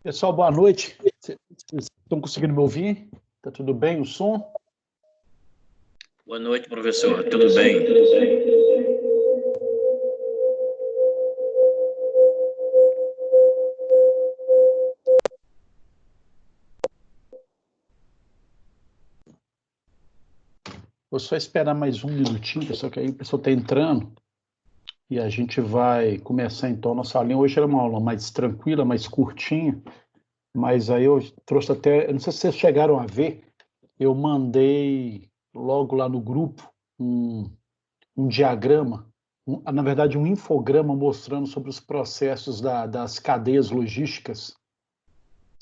Pessoal, boa noite. Vocês estão conseguindo me ouvir? Tá tudo bem o som? Boa noite, professor. Tudo bem? Vou só esperar mais um minutinho, pessoal, que aí o pessoal está entrando e a gente vai começar então a nossa aulinha. Hoje era uma aula mais tranquila, mais curtinha, mas aí eu trouxe até, eu não sei se vocês chegaram a ver, eu mandei logo lá no grupo um diagrama, na verdade um infograma mostrando sobre os processos das cadeias logísticas.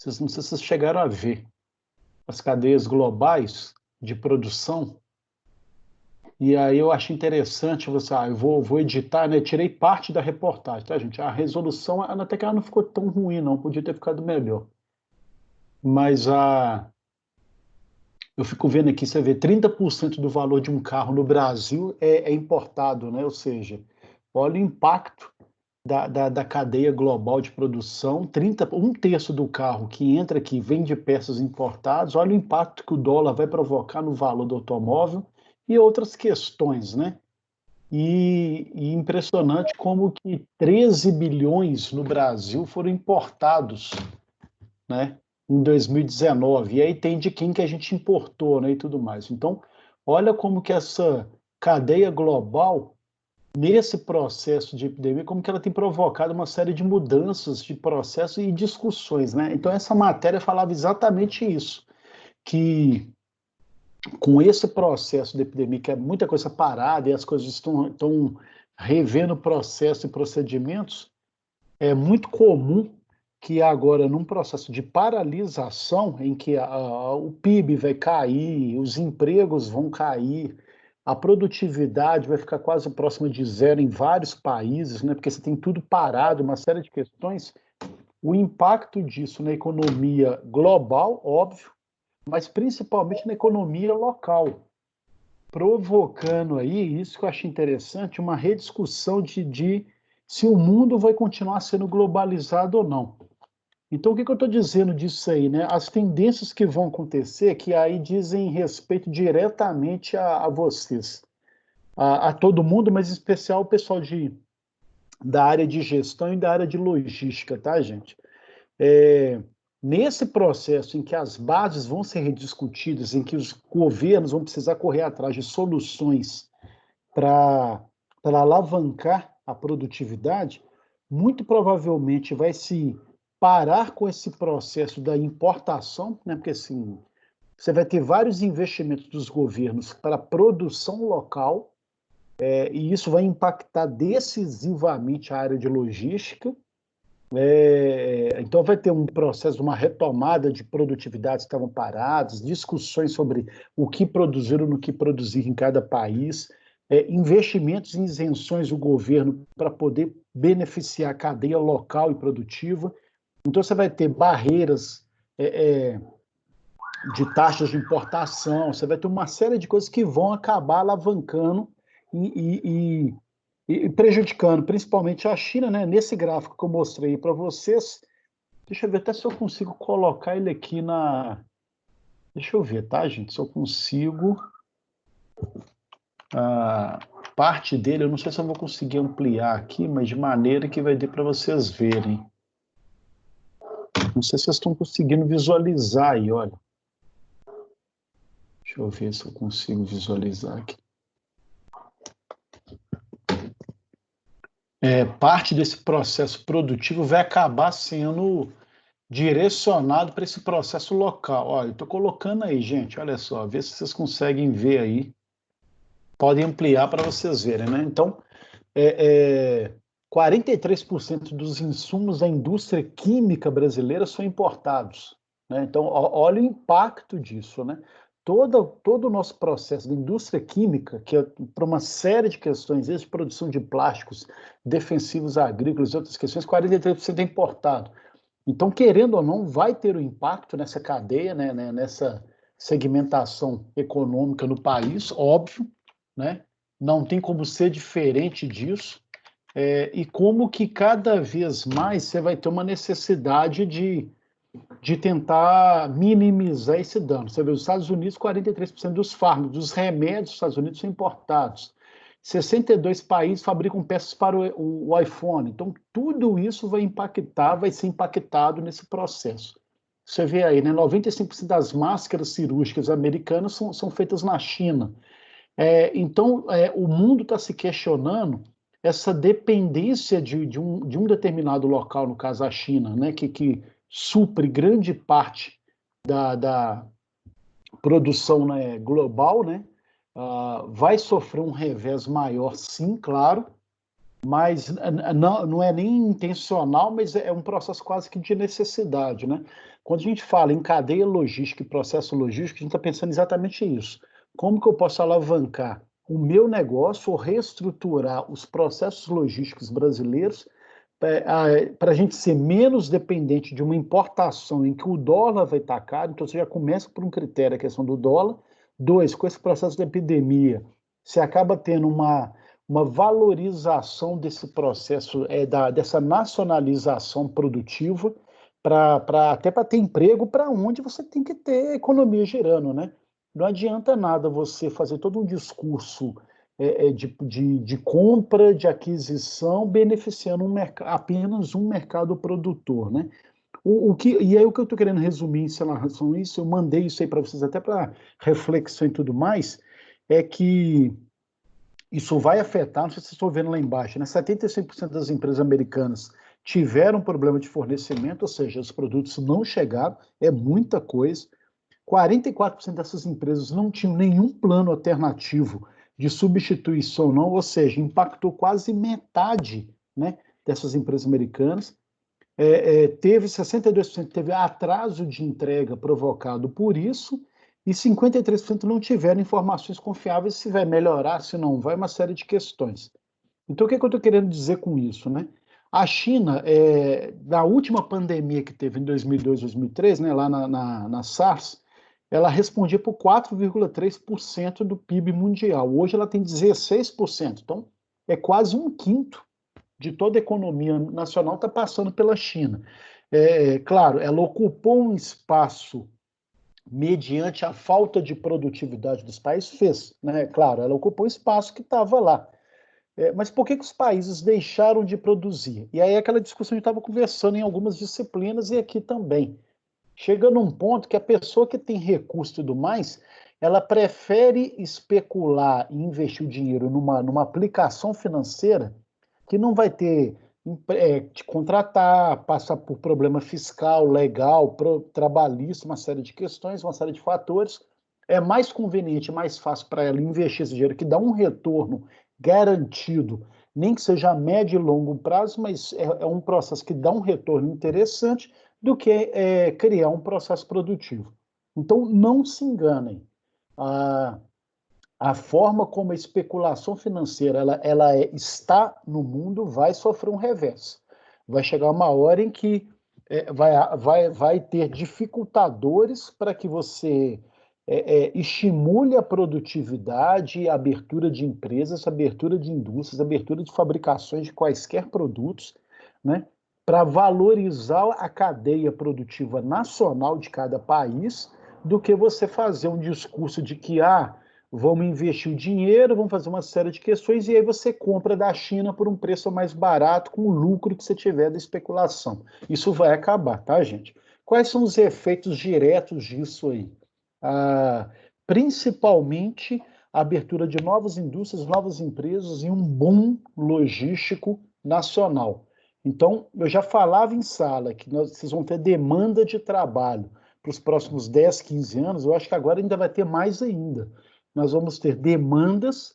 Não sei se vocês chegaram a ver as cadeias globais de produção. E aí eu acho interessante você, eu vou editar, né? Tirei parte da reportagem, tá, gente? A resolução, até que ela não ficou tão ruim, não, podia ter ficado melhor. Mas eu fico vendo aqui, você vê, 30% do valor de um carro no Brasil é importado, né? Ou seja, olha o impacto da cadeia global de produção, um terço do carro que entra aqui vem de peças importadas, olha o impacto que o dólar vai provocar no valor do automóvel e outras questões, né? E impressionante como que 13 bilhões no Brasil foram importados, né, em 2019. E aí tem de quem que a gente importou, né, e tudo mais. Então, olha como que essa cadeia global, nesse processo de epidemia, como que ela tem provocado uma série de mudanças de processo e discussões, né? Então, essa matéria falava exatamente isso, que com esse processo de epidemia, que é muita coisa parada e as coisas estão revendo processo e procedimentos, é muito comum que agora, num processo de paralisação, em que o PIB vai cair, os empregos vão cair, a produtividade vai ficar quase próxima de zero em vários países, né? Porque você tem tudo parado, uma série de questões, o impacto disso na economia global, óbvio, mas principalmente na economia local, provocando aí, isso que eu acho interessante, uma rediscussão de se o mundo vai continuar sendo globalizado ou não. Então, o que eu estou dizendo disso aí, né? As tendências que vão acontecer, que aí dizem respeito diretamente a vocês, a todo mundo, mas em especial o pessoal da área de gestão e da área de logística, tá, gente? Nesse processo em que as bases vão ser rediscutidas, em que os governos vão precisar correr atrás de soluções para alavancar a produtividade, muito provavelmente vai se parar com esse processo da importação, né? Porque assim, você vai ter vários investimentos dos governos para a produção local, e isso vai impactar decisivamente a área de logística. Então vai ter um processo de uma retomada de produtividades que estavam paradas, discussões sobre o que produzir ou no que produzir em cada país, investimentos em isenções do governo para poder beneficiar a cadeia local e produtiva. Então você vai ter barreiras de taxas de importação, você vai ter uma série de coisas que vão acabar alavancando e prejudicando, principalmente a China, né? Nesse gráfico que eu mostrei para vocês, deixa eu ver até se eu consigo colocar ele aqui na... Deixa eu ver, tá, gente? Se eu consigo... parte dele, eu não sei se eu vou conseguir ampliar aqui, mas de maneira que vai dar para vocês verem. Não sei se vocês estão conseguindo visualizar aí, olha. Deixa eu ver se eu consigo visualizar aqui. Parte desse processo produtivo vai acabar sendo direcionado para esse processo local. Olha, eu estou colocando aí, gente, olha só, vê se vocês conseguem ver aí. Podem ampliar para vocês verem, né? Então, 43% dos insumos da indústria química brasileira são importados, né? Então, olha o impacto disso, né? Todo o nosso processo da indústria química, que é para uma série de questões, desde produção de plásticos, defensivos agrícolas e outras questões, 43% é importado. Então, querendo ou não, vai ter um impacto nessa cadeia, né, nessa segmentação econômica no país, óbvio, né? Não tem como ser diferente disso, e como que cada vez mais você vai ter uma necessidade de tentar minimizar esse dano. Você vê, os Estados Unidos, 43% dos fármacos, dos remédios dos Estados Unidos são importados. 62 países fabricam peças para o iPhone. Então, tudo isso vai ser impactado nesse processo. Você vê aí, né, 95% das máscaras cirúrgicas americanas são feitas na China. Então, o mundo está se questionando essa dependência de um determinado local, no caso a China, né, que supre grande parte da produção, né, global, né, vai sofrer um revés maior, sim, claro, mas não é nem intencional, mas é um processo quase que de necessidade, né? Quando a gente fala em cadeia logística e processo logístico, a gente está pensando exatamente isso. Como que eu posso alavancar o meu negócio ou reestruturar os processos logísticos brasileiros para a gente ser menos dependente de uma importação em que o dólar vai estar caro? Então você já começa por um critério, a questão do dólar. 2, com esse processo de epidemia, você acaba tendo uma valorização desse processo, dessa nacionalização produtiva, até para ter emprego para onde você tem que ter economia girando, né? Não adianta nada você fazer todo um discurso de compra, de aquisição, beneficiando apenas um mercado produtor, né? E aí o que eu estou querendo resumir em relação a isso, eu mandei isso aí para vocês até para reflexão e tudo mais, é que isso vai afetar, não sei se vocês estão vendo lá embaixo, né? 75% das empresas americanas tiveram problema de fornecimento, ou seja, os produtos não chegaram, é muita coisa. 44% dessas empresas não tinham nenhum plano alternativo de substituição, não, ou seja, impactou quase metade, né, dessas empresas americanas. Teve 62% teve atraso de entrega provocado por isso, e 53% não tiveram informações confiáveis se vai melhorar, se não vai, uma série de questões. Então, o que eu estou querendo dizer com isso, né? A China, na última pandemia que teve em 2002, 2003, né, lá na SARS, ela respondia por 4,3% do PIB mundial. Hoje ela tem 16%. Então, é quase um quinto de toda a economia nacional está passando pela China. Claro, ela ocupou um espaço mediante a falta de produtividade dos países, fez, né? Claro, ela ocupou um espaço que estava lá. Mas por que os países deixaram de produzir? E aí aquela discussão que a gente estava conversando em algumas disciplinas e aqui também. Chega num ponto que a pessoa que tem recurso e tudo mais, ela prefere especular e investir o dinheiro numa aplicação financeira que não vai ter te contratar, passar por problema fiscal, legal, trabalhista, uma série de questões, uma série de fatores. É mais conveniente, mais fácil para ela investir esse dinheiro que dá um retorno garantido, nem que seja a médio e longo prazo, mas é um processo que dá um retorno interessante do que criar um processo produtivo. Então, não se enganem. A, a forma como a especulação financeira está no mundo vai sofrer um revés. Vai chegar uma hora em que vai ter dificultadores para que você estimule a produtividade, a abertura de empresas, abertura de indústrias, abertura de fabricações de quaisquer produtos, né, para valorizar a cadeia produtiva nacional de cada país, do que você fazer um discurso de que vamos investir o dinheiro, vamos fazer uma série de questões, e aí você compra da China por um preço mais barato, com o lucro que você tiver da especulação. Isso vai acabar, tá, gente? Quais são os efeitos diretos disso aí? Principalmente a abertura de novas indústrias, novas empresas e um boom logístico nacional. Então, eu já falava em sala que vocês vão ter demanda de trabalho para os próximos 10, 15 anos, eu acho que agora ainda vai ter mais ainda. Nós vamos ter demandas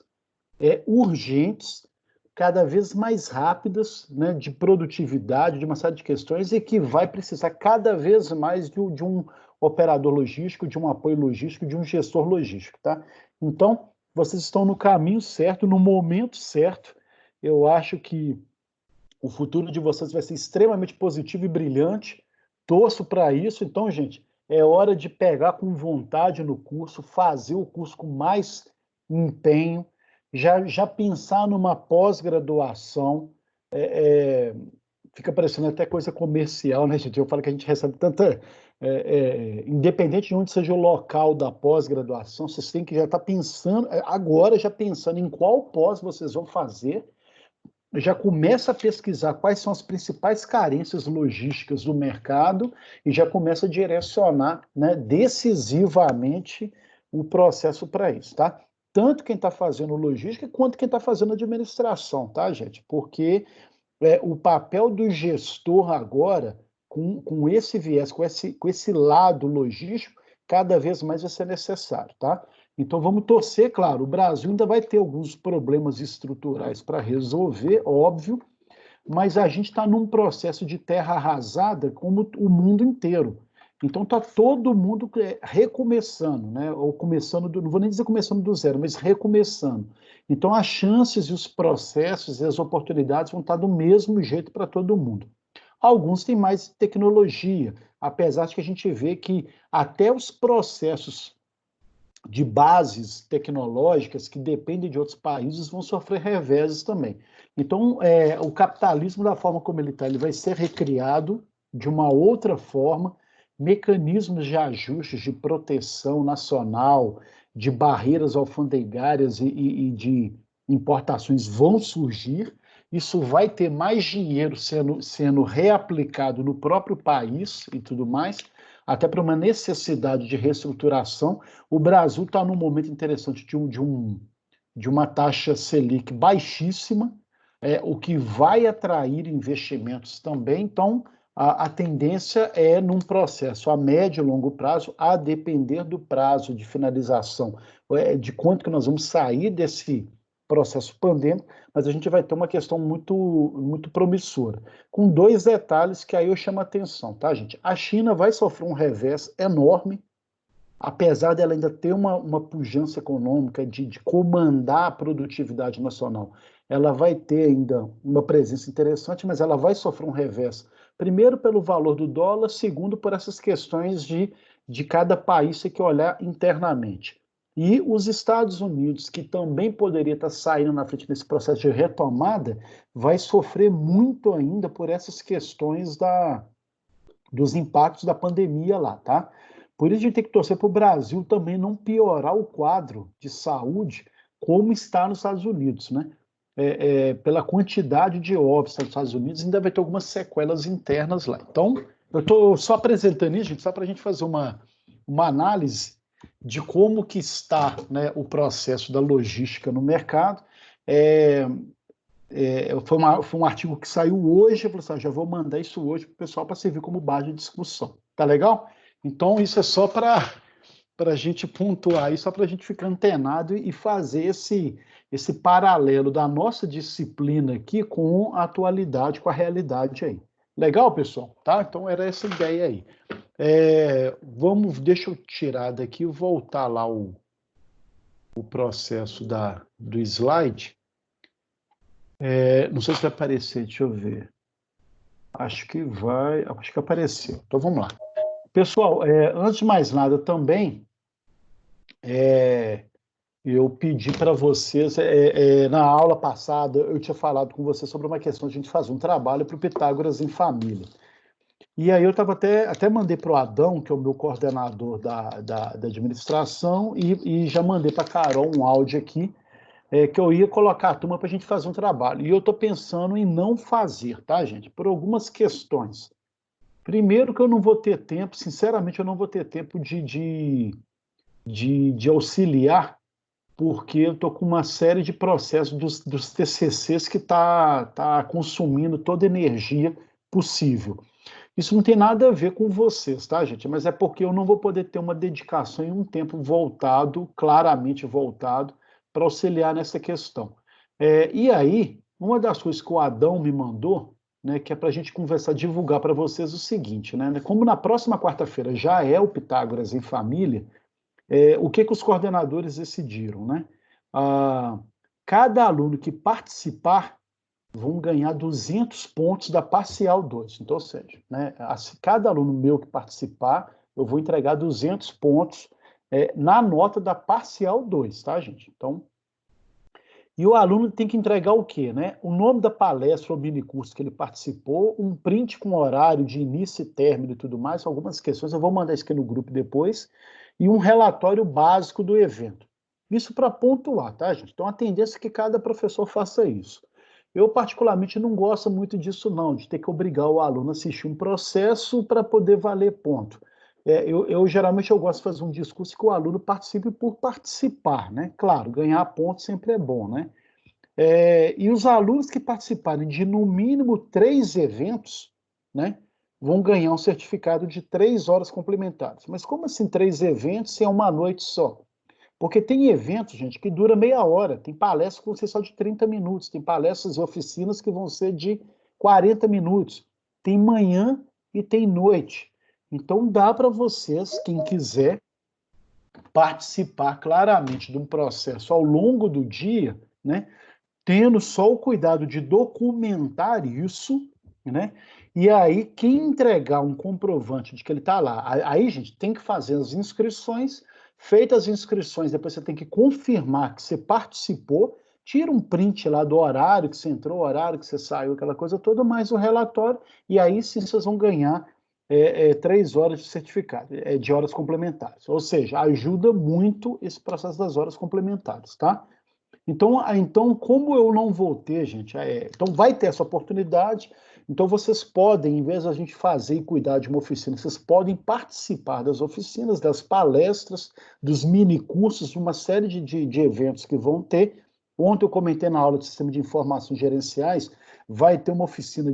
urgentes, cada vez mais rápidas, né, de produtividade, de uma série de questões, e que vai precisar cada vez mais de um operador logístico, de um apoio logístico, de um gestor logístico, tá? Então, vocês estão no caminho certo, no momento certo. Eu acho que o futuro de vocês vai ser extremamente positivo e brilhante. Torço para isso. Então, gente, é hora de pegar com vontade no curso, fazer o curso com mais empenho, já pensar numa pós-graduação. Fica parecendo até coisa comercial, né, gente? Eu falo que a gente recebe tanta. Independente de onde seja o local da pós-graduação, vocês têm que já estar pensando, agora já pensando em qual pós vocês vão fazer, já começa a pesquisar quais são as principais carências logísticas do mercado e já começa a direcionar, né, decisivamente o processo para isso, tá? Tanto quem está fazendo logística quanto quem está fazendo administração, tá, gente? Porque o papel do gestor agora, com esse viés, com esse lado logístico, cada vez mais vai ser necessário, tá? Então vamos torcer, claro, o Brasil ainda vai ter alguns problemas estruturais para resolver, óbvio, mas a gente está num processo de terra arrasada como o mundo inteiro. Então está todo mundo recomeçando, né? Ou começando, não vou nem dizer começando do zero, mas recomeçando. Então as chances e os processos e as oportunidades vão estar do mesmo jeito para todo mundo. Alguns têm mais tecnologia, apesar de que a gente vê que até os processos de bases tecnológicas que dependem de outros países vão sofrer reveses também. Então, o capitalismo, da forma como ele está, ele vai ser recriado de uma outra forma, mecanismos de ajustes, de proteção nacional, de barreiras alfandegárias e de importações vão surgir. Isso vai ter mais dinheiro sendo reaplicado no próprio país e tudo mais, até para uma necessidade de reestruturação. O Brasil está num momento interessante de uma taxa Selic baixíssima, o que vai atrair investimentos também. Então, a tendência é num processo a médio e longo prazo, a depender do prazo de finalização, de quanto que nós vamos sair desse processo pandêmico, mas a gente vai ter uma questão muito, muito promissora, com dois detalhes que aí eu chamo a atenção, tá, gente? A China vai sofrer um revés enorme, apesar dela ainda ter uma pujança econômica de comandar a produtividade nacional, ela vai ter ainda uma presença interessante, mas ela vai sofrer um revés. Primeiro, pelo valor do dólar, segundo, por essas questões de cada país ter que olhar internamente. E os Estados Unidos, que também poderia estar saindo na frente nesse processo de retomada, vai sofrer muito ainda por essas questões dos impactos da pandemia lá, tá? Por isso a gente tem que torcer para o Brasil também não piorar o quadro de saúde como está nos Estados Unidos, né? pela quantidade de ovos nos Estados Unidos, ainda vai ter algumas sequelas internas lá. Então, eu estou só apresentando isso, gente, só para a gente fazer uma análise de como que está, né, o processo da logística no mercado. Foi um artigo que saiu hoje, eu falei assim, já vou mandar isso hoje para o pessoal para servir como base de discussão. Tá legal? Então, isso é só para a gente pontuar, só para a gente ficar antenado e fazer esse paralelo da nossa disciplina aqui com a atualidade, com a realidade aí. Legal, pessoal? Tá? Então, era essa ideia aí. Deixa eu tirar daqui e voltar lá o processo do slide. Não sei se vai aparecer, deixa eu ver. Acho que apareceu. Então vamos lá. Pessoal, antes de mais nada também, eu pedi para vocês, na aula passada, eu tinha falado com vocês sobre uma questão de a gente fazer um trabalho para o Pitágoras em Família. E aí eu estava até mandei para o Adão, que é o meu coordenador da administração, e já mandei para a Carol um áudio aqui, que eu ia colocar a turma para a gente fazer um trabalho. E eu estou pensando em não fazer, tá, gente? Por algumas questões. Primeiro que eu não vou ter tempo, sinceramente, eu não vou ter tempo de auxiliar, porque eu estou com uma série de processos dos TCCs que tá consumindo toda a energia possível. Isso não tem nada a ver com vocês, tá, gente? Mas é porque eu não vou poder ter uma dedicação em um tempo voltado, claramente voltado, para auxiliar nessa questão. E aí, uma das coisas que o Adão me mandou, né, que é para a gente conversar, divulgar para vocês o seguinte, né? Como na próxima quarta-feira já é o Pitágoras em Família, o que os coordenadores decidiram, né? Cada aluno que participar vão ganhar 200 pontos da parcial 2. Então, ou seja, né, cada aluno meu que participar, eu vou entregar 200 pontos na nota da parcial 2, tá, gente? Então, e o aluno tem que entregar o quê, né? O nome da palestra ou minicurso que ele participou, um print com horário de início e término e tudo mais, algumas questões, eu vou mandar isso aqui no grupo depois, e um relatório básico do evento. Isso para pontuar, tá, gente? Então, a tendência é que cada professor faça isso. Eu, particularmente, não gosto muito disso, não, de ter que obrigar o aluno a assistir um processo para poder valer ponto. Geralmente eu gosto de fazer um discurso que o aluno participe por participar, né? Claro, ganhar pontos sempre é bom, né? E os alunos que participarem de no mínimo 3 eventos, né, vão ganhar um certificado de 3 horas complementares. Mas como assim 3 eventos se é uma noite só? Porque tem eventos, gente, que dura meia hora, tem palestras que vão ser só de 30 minutos, tem palestras e oficinas que vão ser de 40 minutos, tem manhã e tem noite. Então dá para vocês, quem quiser, participar claramente de um processo ao longo do dia, né, tendo só o cuidado de documentar isso, né? E aí, quem entregar um comprovante de que ele está lá, aí, gente, tem que fazer as inscrições. Feitas as inscrições, depois você tem que confirmar que você participou, tira um print lá do horário que você entrou, o horário que você saiu, aquela coisa toda, mais o relatório, e aí sim vocês vão ganhar 3 horas de certificado, de horas complementares. Ou seja, ajuda muito esse processo das horas complementares, tá? Então, como eu não vou ter, gente, então vai ter essa oportunidade, então vocês podem, em vez de a gente fazer e cuidar de uma oficina, vocês podem participar das oficinas, das palestras, dos mini cursos, de uma série de eventos que vão ter. Ontem eu comentei na aula de Sistema de Informações Gerenciais, vai ter uma oficina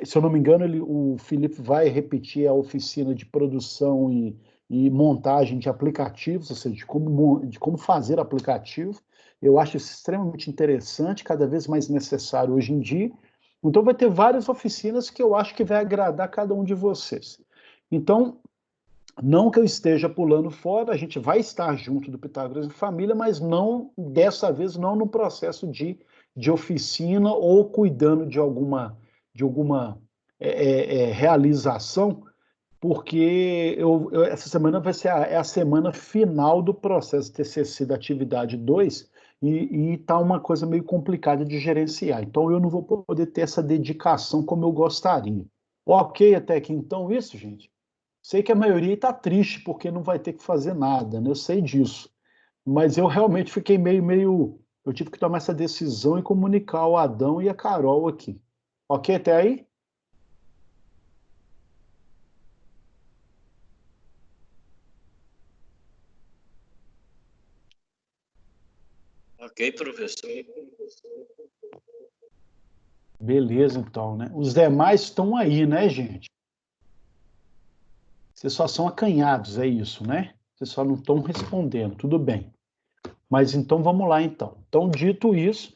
se eu não me engano, o Felipe vai repetir a oficina de produção e montagem de aplicativos, ou seja, de como fazer aplicativo. Eu acho isso extremamente interessante, cada vez mais necessário hoje em dia. Então, vai ter várias oficinas que eu acho que vai agradar cada um de vocês. Então, não que eu esteja pulando fora, a gente vai estar junto do Pitágoras em Família, mas não, dessa vez, não no processo de oficina ou cuidando de alguma realização, porque essa semana vai ser a semana final do processo TCC da atividade 2 e está uma coisa meio complicada de gerenciar. Então, eu não vou poder ter essa dedicação como eu gostaria. Ok até aqui, então, isso, gente? Sei que a maioria está triste porque não vai ter que fazer nada, né? Eu sei disso. Mas eu realmente fiquei meio eu tive que tomar essa decisão e comunicar ao Adão e a Carol aqui. Ok até aí? Ok, professor. Beleza, então, né? Os demais estão aí, né, gente? Vocês só são acanhados, é isso, né? Vocês só não estão respondendo, tudo bem. Mas então vamos lá, então. Então, dito isso,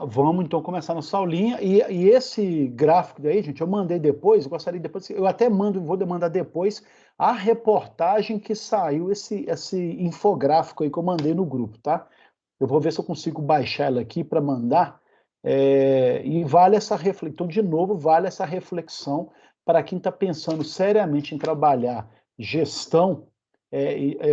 vamos então começar nossa aulinha. E esse gráfico daí, gente, eu mandei depois, eu gostaria depois, eu até vou demandar depois a reportagem que saiu, esse infográfico aí que eu mandei no grupo, tá? Eu vou ver se eu consigo baixar ela aqui para mandar. E vale essa reflexão, então, de novo, vale essa reflexão para quem está pensando seriamente em trabalhar gestão,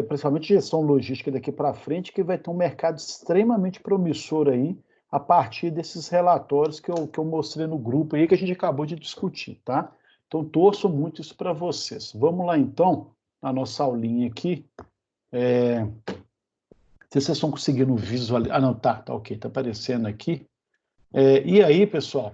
principalmente gestão logística daqui para frente, que vai ter um mercado extremamente promissor aí, a partir desses relatórios que eu mostrei no grupo aí, que a gente acabou de discutir, tá? Então, torço muito isso para vocês. Vamos lá, então, na nossa aulinha aqui. Se vocês estão conseguindo visualizar. Ah, não, tá ok, tá aparecendo aqui. E aí, pessoal,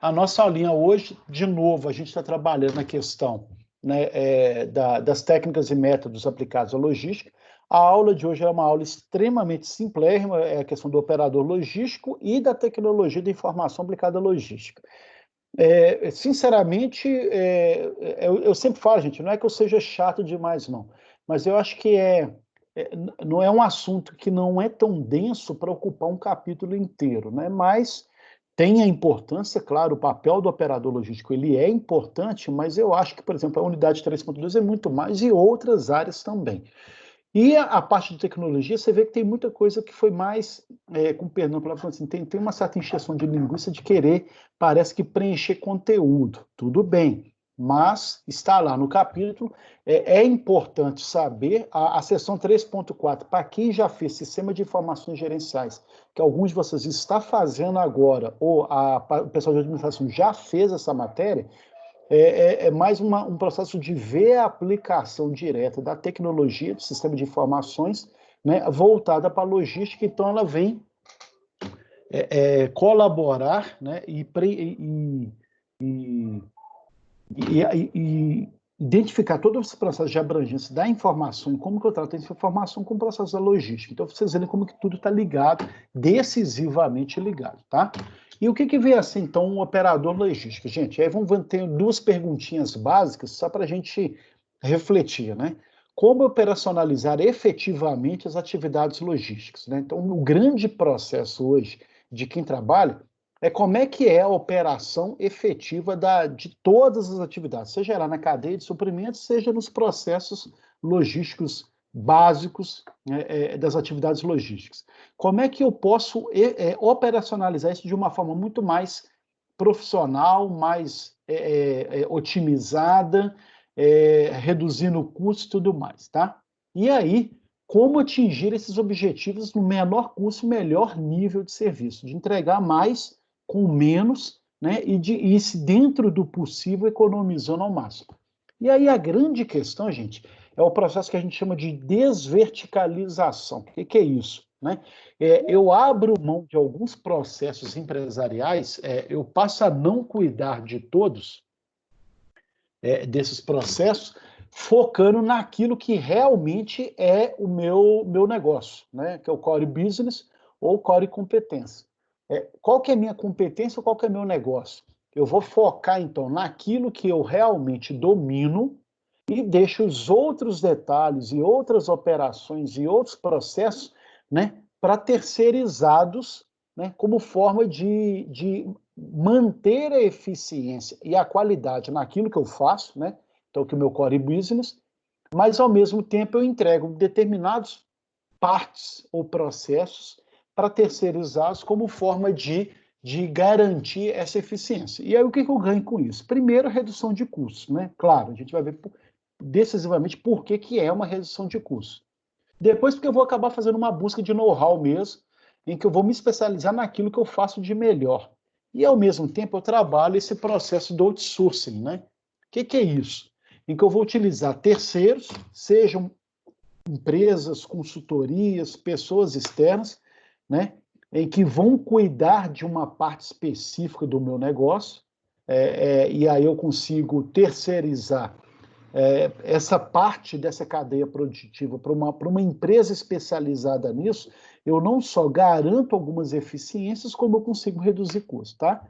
a nossa aulinha hoje, de novo, a gente está trabalhando na questão, né, das técnicas e métodos aplicados à logística. A aula de hoje é uma aula extremamente simplérrima, é a questão do operador logístico e da tecnologia da informação aplicada à logística. Sinceramente, eu sempre falo, gente, não é que eu seja chato demais, não, mas eu acho que não é um assunto que não é tão denso para ocupar um capítulo inteiro, né? Mas tem a importância, claro, o papel do operador logístico, ele é importante, mas eu acho que, por exemplo, a unidade 3.2 é muito mais e outras áreas também. E a parte de tecnologia, você vê que tem muita coisa que foi mais, com perdão pela palavra, assim, tem uma certa injeção de linguiça de querer, parece que preencher conteúdo. Tudo bem, mas está lá no capítulo. É importante saber, a seção 3.4, para quem já fez Sistema de Informações Gerenciais, que alguns de vocês está fazendo agora, ou o pessoal de administração já fez essa matéria, mais um processo de ver a aplicação direta da tecnologia do sistema de informações, né, voltada para a logística. Então, ela vem colaborar, né, e identificar todo esse processo de abrangência da informação, como que eu trato essa informação com o processo da logística. Então, vocês verem como que tudo está ligado, decisivamente ligado, tá? E o que vem a ser, então, um operador logístico? Gente, aí vamos ter duas perguntinhas básicas, só para a gente refletir, né? Como operacionalizar efetivamente as atividades logísticas, né? Então, o grande processo hoje de quem trabalha como é que é a operação efetiva de todas as atividades, seja lá na cadeia de suprimentos, seja nos processos logísticos básicos, né, das atividades logísticas. Como é que eu posso operacionalizar isso de uma forma muito mais profissional, mais otimizada, reduzindo o custo e tudo mais, tá? E aí, como atingir esses objetivos no menor custo, melhor nível de serviço, de entregar mais com menos, né, e se dentro do possível economizando ao máximo. E aí a grande questão, gente, é o processo que a gente chama de desverticalização. O que é isso? Né? Eu abro mão de alguns processos empresariais, eu passo a não cuidar de todos desses processos, focando naquilo que realmente é o meu negócio, né? Que é o core business ou core competência. Qual que é a minha competência ou qual que é o meu negócio? Eu vou focar, então, naquilo que eu realmente domino e deixo os outros detalhes e outras operações e outros processos, né, para terceirizados, né, como forma de manter a eficiência e a qualidade naquilo que eu faço, né, então, que é o meu core business, mas, ao mesmo tempo, eu entrego determinadas partes ou processos para terceirizados como forma de garantir essa eficiência. E aí, o que eu ganho com isso? Primeiro, a redução de custos, né? Claro, a gente vai ver decisivamente por que é uma redução de custos. Depois, porque eu vou acabar fazendo uma busca de know-how mesmo, em que eu vou me especializar naquilo que eu faço de melhor. E, ao mesmo tempo, eu trabalho esse processo do outsourcing, né? O que é isso? Em que eu vou utilizar terceiros, sejam empresas, consultorias, pessoas externas, né, em que vão cuidar de uma parte específica do meu negócio, e aí eu consigo terceirizar essa parte dessa cadeia produtiva para uma empresa especializada nisso. Eu não só garanto algumas eficiências, como eu consigo reduzir custos, tá?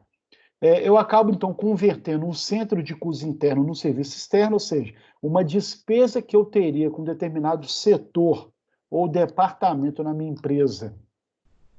Eu acabo, então, convertendo um centro de custo interno num serviço externo, ou seja, uma despesa que eu teria com determinado setor ou departamento na minha empresa,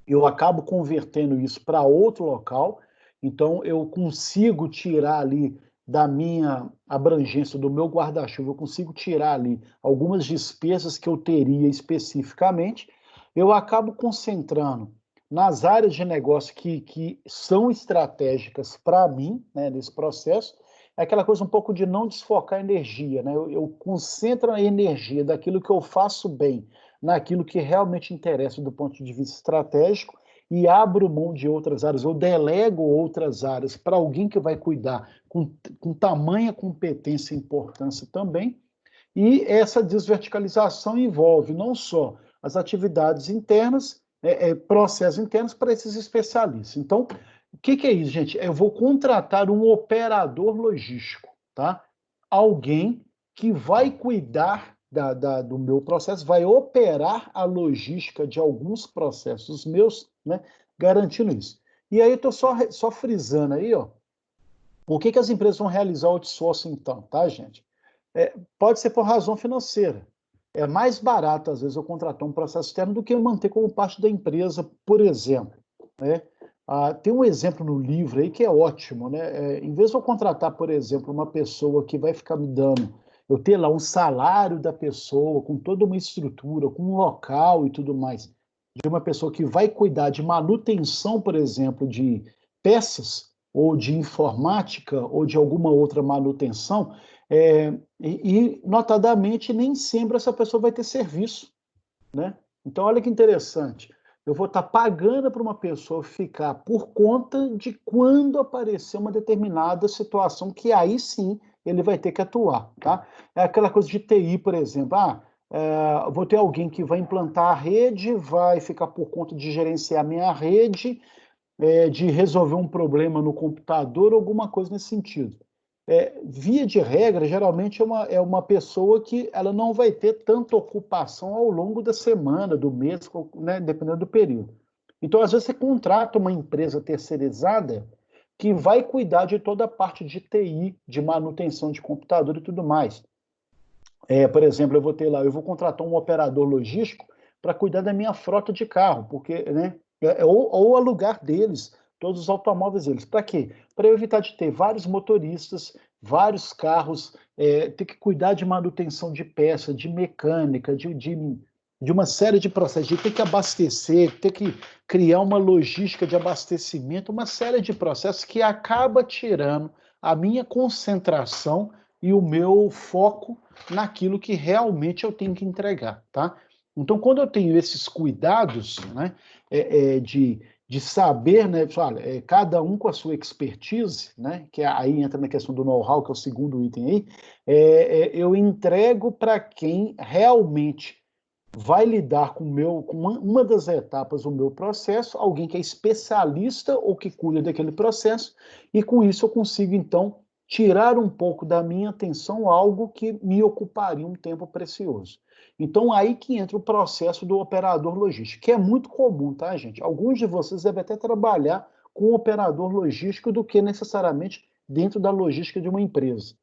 eu acabo convertendo isso para outro local, então eu consigo tirar ali da minha abrangência, do meu guarda-chuva, eu consigo tirar ali algumas despesas que eu teria especificamente, eu acabo concentrando nas áreas de negócio que são estratégicas para mim, né, nesse processo, é aquela coisa um pouco de não desfocar energia, né? Eu concentro a energia daquilo que eu faço bem, naquilo que realmente interessa do ponto de vista estratégico e abro mão de outras áreas, ou delego outras áreas para alguém que vai cuidar com tamanha competência e importância também. E essa desverticalização envolve não só as atividades internas, processos internos para esses especialistas. Então, o que é isso, gente? Eu vou contratar um operador logístico, tá? Alguém que vai cuidar do meu processo, vai operar a logística de alguns processos meus, né? Garantindo isso. E aí, eu estou só frisando aí, ó, por que as empresas vão realizar outsourcing então, tá, gente? Pode ser por razão financeira. É mais barato, às vezes, eu contratar um processo externo do que eu manter como parte da empresa, por exemplo, né? Tem um exemplo no livro aí que é ótimo, né? Em vez de eu contratar, por exemplo, uma pessoa que vai ficar me dando, eu ter lá um salário da pessoa, com toda uma estrutura, com um local e tudo mais, de uma pessoa que vai cuidar de manutenção, por exemplo, de peças, ou de informática, ou de alguma outra manutenção, notadamente, nem sempre essa pessoa vai ter serviço, né? Então, olha que interessante. Eu vou estar pagando para uma pessoa ficar por conta de quando aparecer uma determinada situação que aí sim ele vai ter que atuar, tá? É aquela coisa de TI, por exemplo. Vou ter alguém que vai implantar a rede, vai ficar por conta de gerenciar a minha rede, de resolver um problema no computador, alguma coisa nesse sentido. Via de regra, geralmente é uma pessoa que ela não vai ter tanta ocupação ao longo da semana, do mês, né, dependendo do período. Então, às vezes, você contrata uma empresa terceirizada que vai cuidar de toda a parte de TI, de manutenção de computador e tudo mais. Por exemplo, eu vou contratar um operador logístico para cuidar da minha frota de carro, porque, né, ou alugar deles, todos os automóveis deles. Para quê? Para eu evitar de ter vários motoristas, vários carros, ter que cuidar de manutenção de peça, de mecânica, de uma série de processos, de ter que abastecer, ter que criar uma logística de abastecimento, uma série de processos que acaba tirando a minha concentração e o meu foco naquilo que realmente eu tenho que entregar, tá? Então, quando eu tenho esses cuidados, né, de saber, né, cada um com a sua expertise, né, que aí entra na questão do know-how, que é o segundo item aí, eu entrego para quem realmente vai lidar com uma das etapas do meu processo, alguém que é especialista ou que cuida daquele processo, e com isso eu consigo, então, tirar um pouco da minha atenção algo que me ocuparia um tempo precioso. Então, aí que entra o processo do operador logístico, que é muito comum, tá, gente? Alguns de vocês devem até trabalhar com um operador logístico do que necessariamente dentro da logística de uma empresa.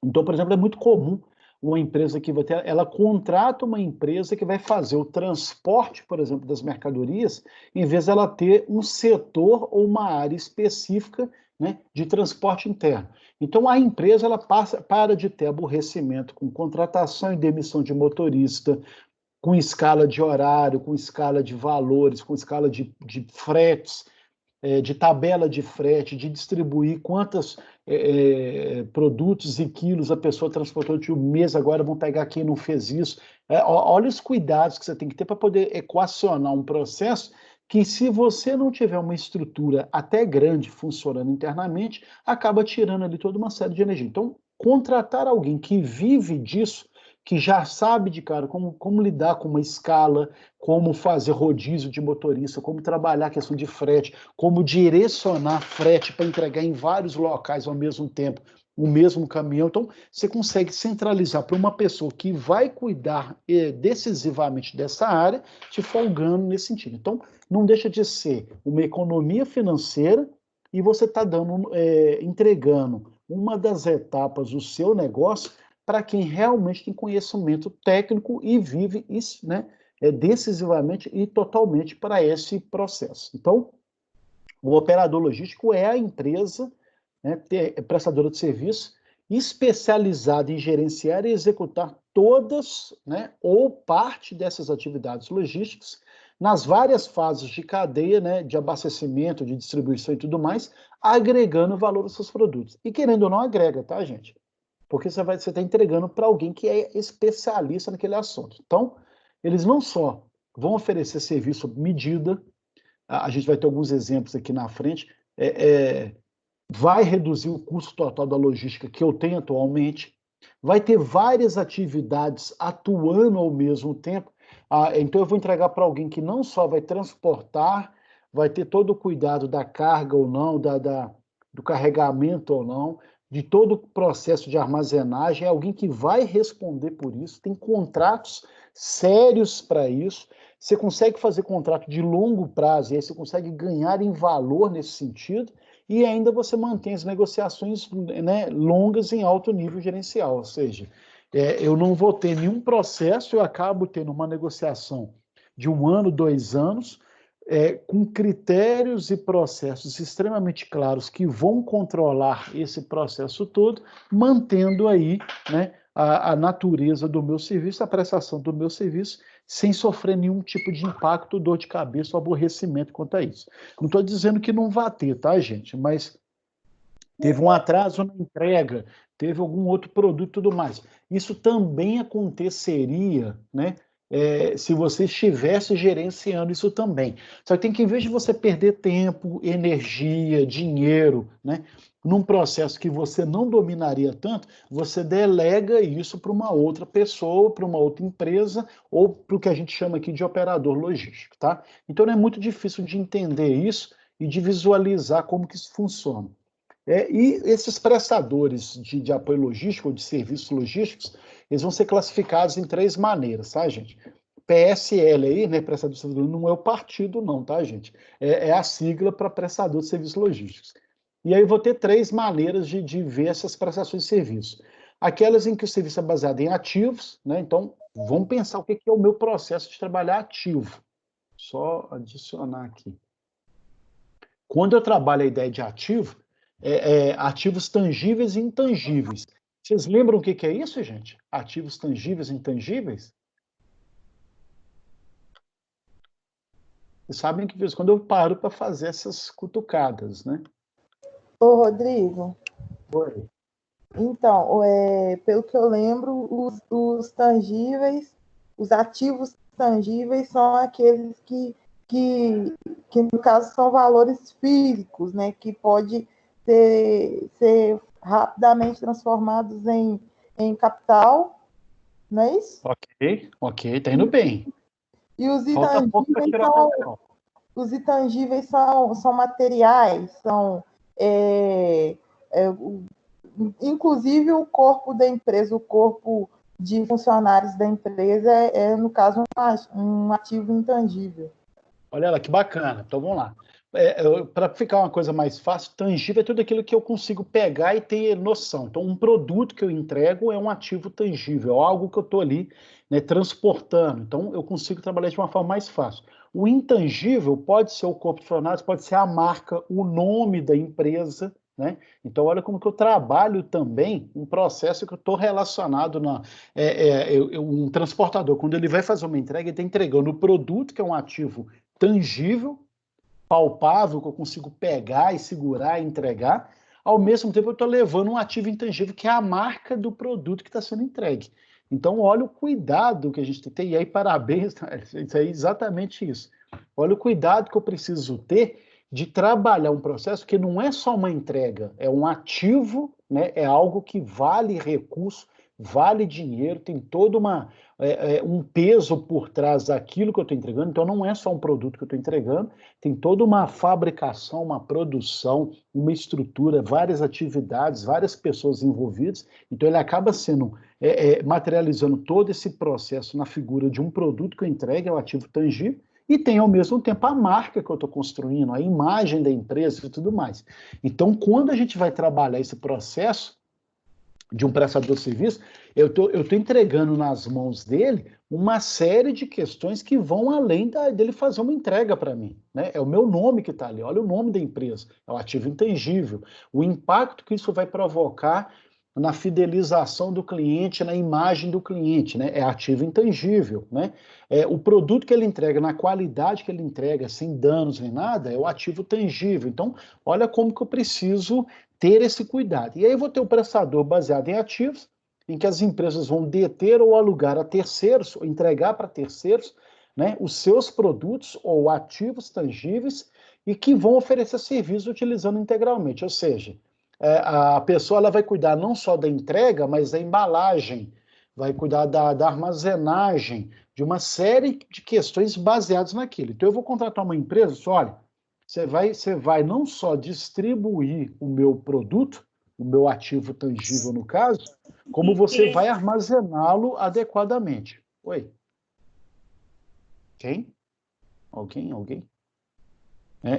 Então, por exemplo, é muito comum uma empresa que vai ter, ela contrata uma empresa que vai fazer o transporte, por exemplo, das mercadorias, em vez de ela ter um setor ou uma área específica, né, de transporte interno. Então, a empresa ela para de ter aborrecimento com contratação e demissão de motorista, com escala de horário, com escala de valores, com escala de fretes, de tabela de frete, de distribuir quantos produtos e quilos a pessoa transportou de um mês, agora vão pegar quem não fez isso. Olha os cuidados que você tem que ter para poder equacionar um processo que, se você não tiver uma estrutura até grande funcionando internamente, acaba tirando ali toda uma série de energia. Então, contratar alguém que vive disso, que já sabe de cara como lidar com uma escala, como fazer rodízio de motorista, como trabalhar a questão de frete, como direcionar frete para entregar em vários locais ao mesmo tempo, o mesmo caminhão. Então, você consegue centralizar para uma pessoa que vai cuidar decisivamente dessa área, te folgando nesse sentido. Então, não deixa de ser uma economia financeira e você está entregando uma das etapas do seu negócio para quem realmente tem conhecimento técnico e vive isso, né, decisivamente e totalmente para esse processo. Então, o operador logístico é a empresa, né, prestadora de serviço, especializada em gerenciar e executar todas, né, ou parte dessas atividades logísticas nas várias fases de cadeia, né, de abastecimento, de distribuição e tudo mais, agregando valor aos seus produtos. E querendo ou não, agrega, tá, gente? Porque você está entregando para alguém que é especialista naquele assunto. Então, eles não só vão oferecer serviço sob medida, a gente vai ter alguns exemplos aqui na frente, vai reduzir o custo total da logística que eu tenho atualmente, vai ter várias atividades atuando ao mesmo tempo. Então, eu vou entregar para alguém que não só vai transportar, vai ter todo o cuidado da carga ou não, do carregamento ou não, de todo o processo de armazenagem, é alguém que vai responder por isso, tem contratos sérios para isso. Você consegue fazer contrato de longo prazo, e aí você consegue ganhar em valor nesse sentido, e ainda você mantém as negociações, né, longas em alto nível gerencial, ou seja, eu não vou ter nenhum processo, eu acabo tendo uma negociação de 1 ano, 2 anos, com critérios e processos extremamente claros que vão controlar esse processo todo, mantendo aí, né, a natureza do meu serviço, a prestação do meu serviço, sem sofrer nenhum tipo de impacto, dor de cabeça ou aborrecimento quanto a isso. Não estou dizendo que não vai ter, tá, gente? Mas teve um atraso na entrega, teve algum outro produto e tudo mais. Isso também aconteceria, né? Se você estivesse gerenciando isso também. Só que tem que, em vez de você perder tempo, energia, dinheiro, né, num processo que você não dominaria tanto, você delega isso para uma outra pessoa, para uma outra empresa, ou para o que a gente chama aqui de operador logístico, tá? Então não é muito difícil de entender isso e de visualizar como que isso funciona. E esses prestadores de apoio logístico ou de serviços logísticos, eles vão ser classificados em 3 maneiras, tá, gente? PSL aí, né, prestador de serviços logísticos, não é o partido não, tá, gente? É a sigla para prestador de serviços logísticos. E aí eu vou ter 3 maneiras de ver essas prestações de serviço. Aquelas em que o serviço é baseado em ativos, né? Então, vamos pensar o que é o meu processo de trabalhar ativo. Só adicionar aqui. Quando eu trabalho a ideia de ativo, ativos tangíveis e intangíveis. Vocês lembram o que é isso, gente? Ativos tangíveis e intangíveis? Vocês sabem que, de vez em quando, eu paro para fazer essas cutucadas, né? Ô, Rodrigo. Oi. Então, pelo que eu lembro, os tangíveis, os ativos tangíveis são aqueles que no caso são valores físicos, né, que pode ser rapidamente transformados em capital, não é isso? Ok, tá indo bem. E os Falta pouco para tirar a capital. Os intangíveis são materiais, são inclusive o corpo da empresa, o corpo de funcionários da empresa no caso, um ativo intangível. Olha lá, que bacana. Então, vamos lá. Para ficar uma coisa mais fácil, tangível é tudo aquilo que eu consigo pegar e ter noção. Então, um produto que eu entrego é um ativo tangível, algo que eu estou ali, né, transportando. Então, eu consigo trabalhar de uma forma mais fácil. O intangível pode ser o corpo de funcionários, pode ser a marca, o nome da empresa, né? Então, olha como que eu trabalho também um processo que eu estou relacionado um transportador, quando ele vai fazer uma entrega, ele está entregando o produto, que é um ativo tangível, palpável, que eu consigo pegar e segurar e entregar, ao mesmo tempo eu estou levando um ativo intangível, que é a marca do produto que está sendo entregue. Então, olha o cuidado que a gente tem que ter, e aí parabéns, isso é exatamente isso. Olha o cuidado que eu preciso ter de trabalhar um processo que não é só uma entrega, é um ativo, né? É algo que vale recurso, vale dinheiro, tem todo um peso por trás daquilo que eu estou entregando, então não é só um produto que eu estou entregando, tem toda uma fabricação, uma produção, uma estrutura, várias atividades, várias pessoas envolvidas, então ele acaba sendo, materializando todo esse processo na figura de um produto que eu entrego, é o ativo tangível, e tem ao mesmo tempo a marca que eu estou construindo, a imagem da empresa e tudo mais. Então, quando a gente vai trabalhar esse processo de um prestador de serviço, eu tô entregando nas mãos dele uma série de questões que vão além dele fazer uma entrega para mim, né? É o meu nome que está ali, olha o nome da empresa, é o ativo intangível, o impacto que isso vai provocar na fidelização do cliente, na imagem do cliente, né? É ativo intangível, né? O produto que ele entrega, na qualidade que ele entrega, sem danos nem nada, é o ativo tangível. Então, olha como que eu preciso ter esse cuidado. E aí eu vou ter o prestador baseado em ativos, em que as empresas vão deter ou alugar a terceiros, ou entregar para terceiros, né, os seus produtos ou ativos tangíveis e que vão oferecer serviços utilizando integralmente. Ou seja, a pessoa ela vai cuidar não só da entrega, mas da embalagem, vai cuidar da armazenagem, de uma série de questões baseadas naquilo. Então eu vou contratar uma empresa, só, olha, você vai não só distribuir o meu produto, o meu ativo tangível no caso, como você vai armazená-lo adequadamente. Oi? Quem? Alguém?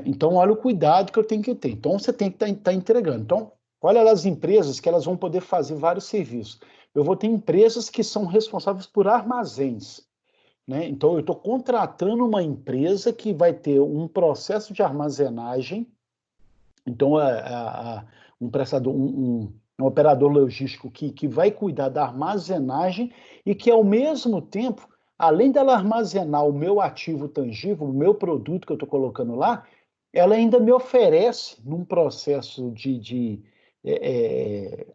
Então, olha o cuidado que eu tenho que ter. Então, você tem que estar entregando. Então, olha as empresas que elas vão poder fazer vários serviços. Eu vou ter empresas que são responsáveis por armazéns, né? Então, eu estou contratando uma empresa que vai ter um processo de armazenagem. Então, um prestador, um operador logístico que vai cuidar da armazenagem e que, ao mesmo tempo, além dela armazenar o meu ativo tangível, o meu produto que eu estou colocando lá, ela ainda me oferece, num processo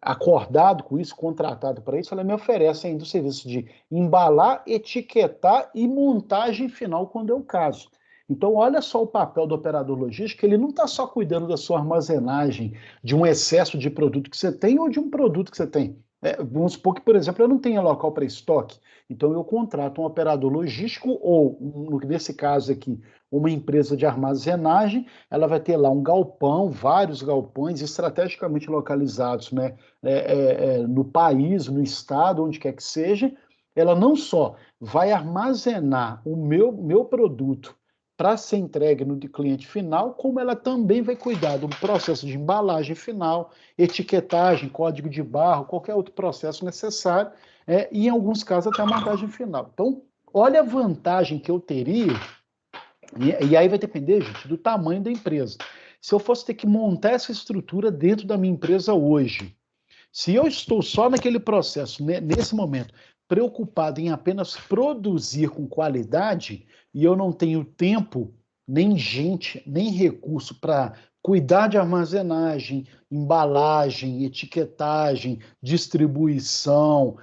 acordado com isso, contratado para isso, ela me oferece ainda o serviço de embalar, etiquetar e montagem final, quando é o caso. Então, olha só o papel do operador logístico, ele não está só cuidando da sua armazenagem, de um excesso de produto que você tem ou de um produto que você tem. Vamos supor que, por exemplo, eu não tenha local para estoque, então eu contrato um operador logístico ou, nesse caso aqui, uma empresa de armazenagem, ela vai ter lá um galpão, vários galpões estrategicamente localizados, né, no país, no estado, onde quer que seja. Ela não só vai armazenar o meu produto para ser entregue no cliente final, como ela também vai cuidar do processo de embalagem final, etiquetagem, código de barra, qualquer outro processo necessário, e em alguns casos até a montagem final. Então, olha a vantagem que eu teria, e aí vai depender, gente, do tamanho da empresa. Se eu fosse ter que montar essa estrutura dentro da minha empresa hoje, se eu estou só naquele processo, nesse momento, preocupado em apenas produzir com qualidade, e eu não tenho tempo, nem gente, nem recurso para cuidar de armazenagem, embalagem, etiquetagem, distribuição,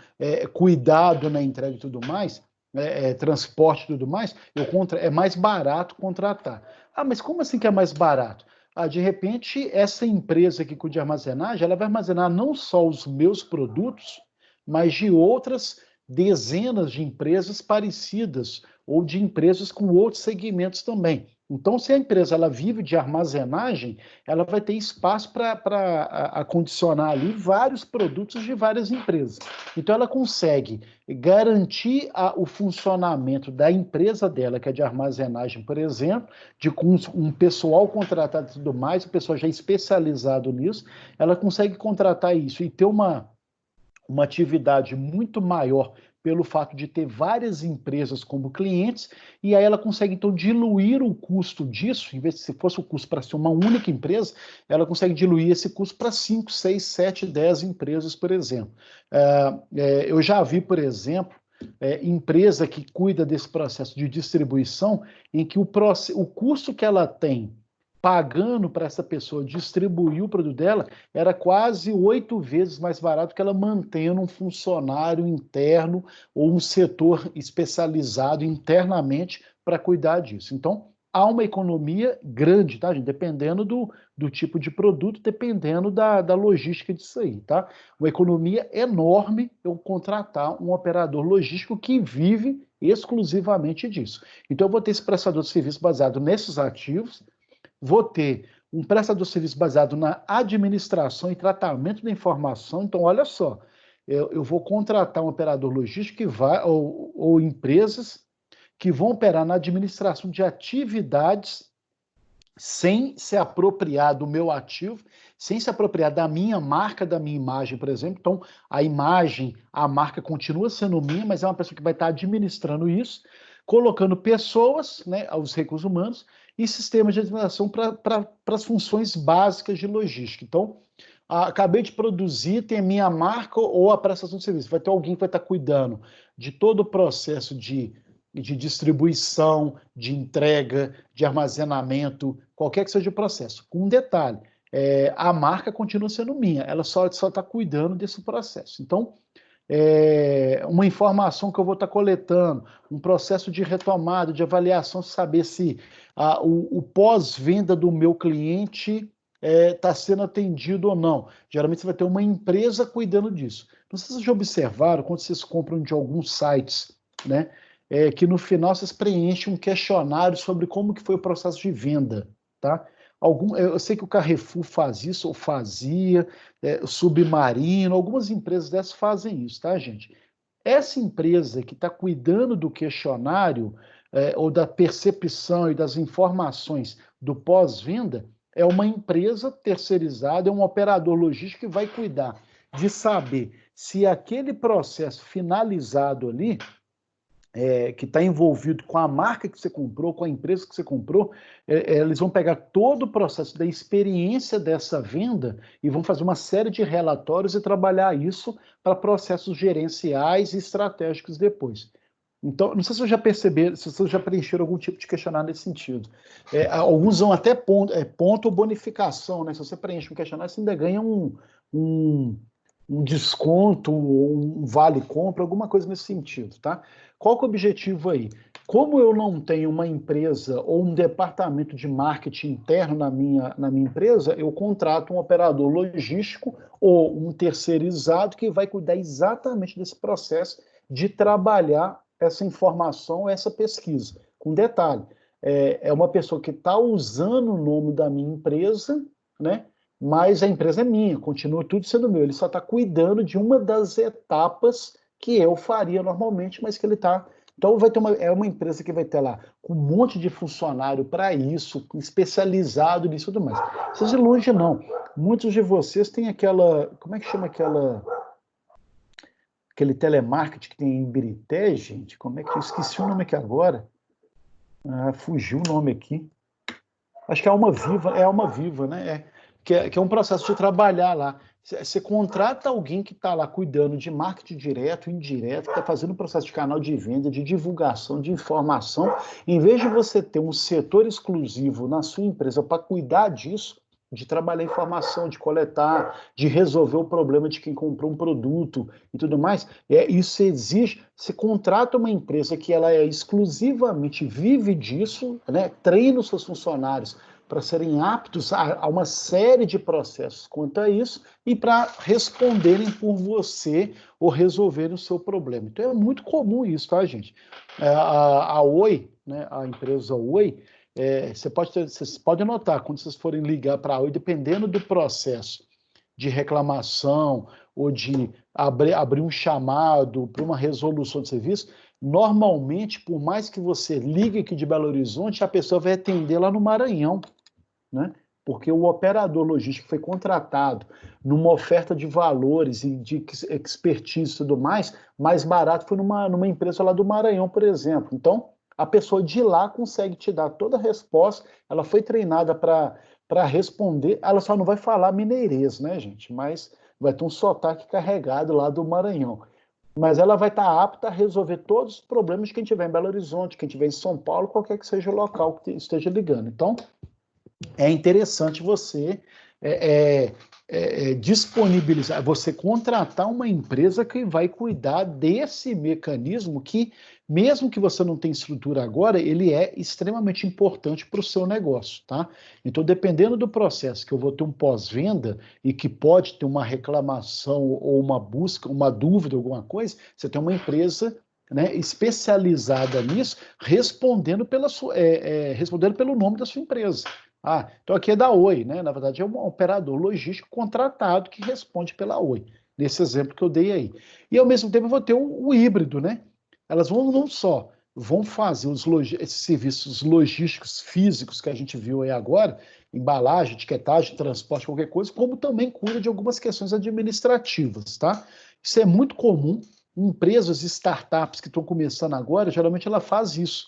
cuidado na entrega e tudo mais, transporte e tudo mais, é mais barato contratar. Ah, mas como assim que é mais barato? De repente, essa empresa que cuida de armazenagem, ela vai armazenar não só os meus produtos, mas de outras dezenas de empresas parecidas ou de empresas com outros segmentos também. Então, se a empresa ela vive de armazenagem, ela vai ter espaço para acondicionar ali vários produtos de várias empresas. Então, ela consegue garantir o funcionamento da empresa dela, que é de armazenagem, por exemplo, com um pessoal contratado e tudo mais, o pessoal já especializado nisso, ela consegue contratar isso e ter uma atividade muito maior pelo fato de ter várias empresas como clientes, e aí ela consegue, então, diluir o custo disso, em vez de se fosse o custo para ser uma única empresa, ela consegue diluir esse custo para 5, 6, 7, 10 empresas, por exemplo. Eu já vi, por exemplo, empresa que cuida desse processo de distribuição, em que o custo que ela tem pagando para essa pessoa distribuir o produto dela, era quase 8 vezes mais barato que ela mantendo um funcionário interno ou um setor especializado internamente para cuidar disso. Então, há uma economia grande, tá, gente? Dependendo do tipo de produto, dependendo da logística disso aí, tá? Uma economia enorme eu contratar um operador logístico que vive exclusivamente disso. Então, eu vou ter esse prestador de serviço baseado nesses ativos, vou ter um prestador de serviço baseado na administração e tratamento da informação. Então, olha só, eu vou contratar um operador logístico que vai, ou empresas que vão operar na administração de atividades sem se apropriar do meu ativo, sem se apropriar da minha marca, da minha imagem, por exemplo. Então, a imagem, a marca continua sendo minha, mas é uma pessoa que vai estar administrando isso, colocando pessoas, né, os recursos humanos, e sistemas de administração para as funções básicas de logística. Então, acabei de produzir, tem a minha marca ou a prestação de serviço. Vai ter alguém que vai estar cuidando de todo o processo de distribuição, de entrega, de armazenamento, qualquer que seja o processo. Com um detalhe, a marca continua sendo minha, ela só está cuidando desse processo. Então, uma informação que eu vou estar coletando, um processo de retomada, de avaliação, saber se o pós-venda do meu cliente está sendo atendido ou não. Geralmente você vai ter uma empresa cuidando disso. Não sei se vocês já observaram, quando vocês compram de alguns sites, né, que no final vocês preenchem um questionário sobre como que foi o processo de venda, tá? Eu sei que o Carrefour faz isso, ou fazia, o Submarino, algumas empresas dessas fazem isso, tá, gente? Essa empresa que está cuidando do questionário, ou da percepção e das informações do pós-venda, é uma empresa terceirizada, é um operador logístico que vai cuidar de saber se aquele processo finalizado ali, que está envolvido com a marca que você comprou, com a empresa que você comprou, eles vão pegar todo o processo da experiência dessa venda e vão fazer uma série de relatórios e trabalhar isso para processos gerenciais e estratégicos depois. Então, não sei se vocês já perceberam, se vocês já preencheram algum tipo de questionário nesse sentido. Alguns vão até ponto ou bonificação, né? Se você preenche um questionário, você ainda ganha um desconto, um vale-compra, alguma coisa nesse sentido, tá? Qual que é o objetivo aí? Como eu não tenho uma empresa ou um departamento de marketing interno na minha empresa, eu contrato um operador logístico ou um terceirizado que vai cuidar exatamente desse processo de trabalhar essa informação, essa pesquisa. Com detalhe, é uma pessoa que está usando o nome da minha empresa, né? Mas a empresa é minha, continua tudo sendo meu. Ele só está cuidando de uma das etapas que eu faria normalmente, mas que ele está... Então, vai ter uma empresa que vai ter lá com um monte de funcionário para isso, especializado nisso e tudo mais. Vocês de longe não. Muitos de vocês têm aquela... Como é que chama aquele telemarketing que tem em Ibirité, gente? Como é que eu esqueci o nome aqui agora? Fugiu o nome aqui. Acho que é Alma Viva, né? Que é um processo de trabalhar lá. Você contrata alguém que está lá cuidando de marketing direto, indireto, que está fazendo um processo de canal de venda, de divulgação, de informação. Em vez de você ter um setor exclusivo na sua empresa para cuidar disso, de trabalhar informação, de coletar, de resolver o problema de quem comprou um produto e tudo mais, isso exige, você contrata uma empresa que ela exclusivamente vive disso, né, treina os seus funcionários para serem aptos a uma série de processos quanto a isso e para responderem por você ou resolverem o seu problema. Então é muito comum isso, tá, gente? A Oi, né, a empresa Oi, vocês podem notar, quando vocês forem ligar para a Oi, dependendo do processo de reclamação ou de abrir um chamado para uma resolução de serviço, normalmente, por mais que você ligue aqui de Belo Horizonte, a pessoa vai atender lá no Maranhão, né? Porque o operador logístico foi contratado numa oferta de valores e de expertise e tudo mais barato foi numa empresa lá do Maranhão, por exemplo. Então, a pessoa de lá consegue te dar toda a resposta, ela foi treinada para responder, ela só não vai falar mineirês, né, gente? Mas vai ter um sotaque carregado lá do Maranhão. Mas ela vai estar apta a resolver todos os problemas de quem estiver em Belo Horizonte, quem estiver em São Paulo, qualquer que seja o local que esteja ligando. Então, é interessante você disponibilizar, você contratar uma empresa que vai cuidar desse mecanismo que, mesmo que você não tenha estrutura agora, ele é extremamente importante para o seu negócio, tá? Então, dependendo do processo que eu vou ter um pós-venda e que pode ter uma reclamação ou uma busca, uma dúvida, alguma coisa, você tem uma empresa, né, especializada nisso, respondendo pelo nome da sua empresa. Então aqui é da Oi, né? Na verdade é um operador logístico contratado que responde pela Oi, nesse exemplo que eu dei aí. E ao mesmo tempo eu vou ter o híbrido, né? Elas não só vão fazer esses serviços logísticos físicos que a gente viu aí agora, embalagem, etiquetagem, transporte, qualquer coisa, como também cuida de algumas questões administrativas, tá? Isso é muito comum. Empresas, startups que estão começando agora, geralmente ela faz isso.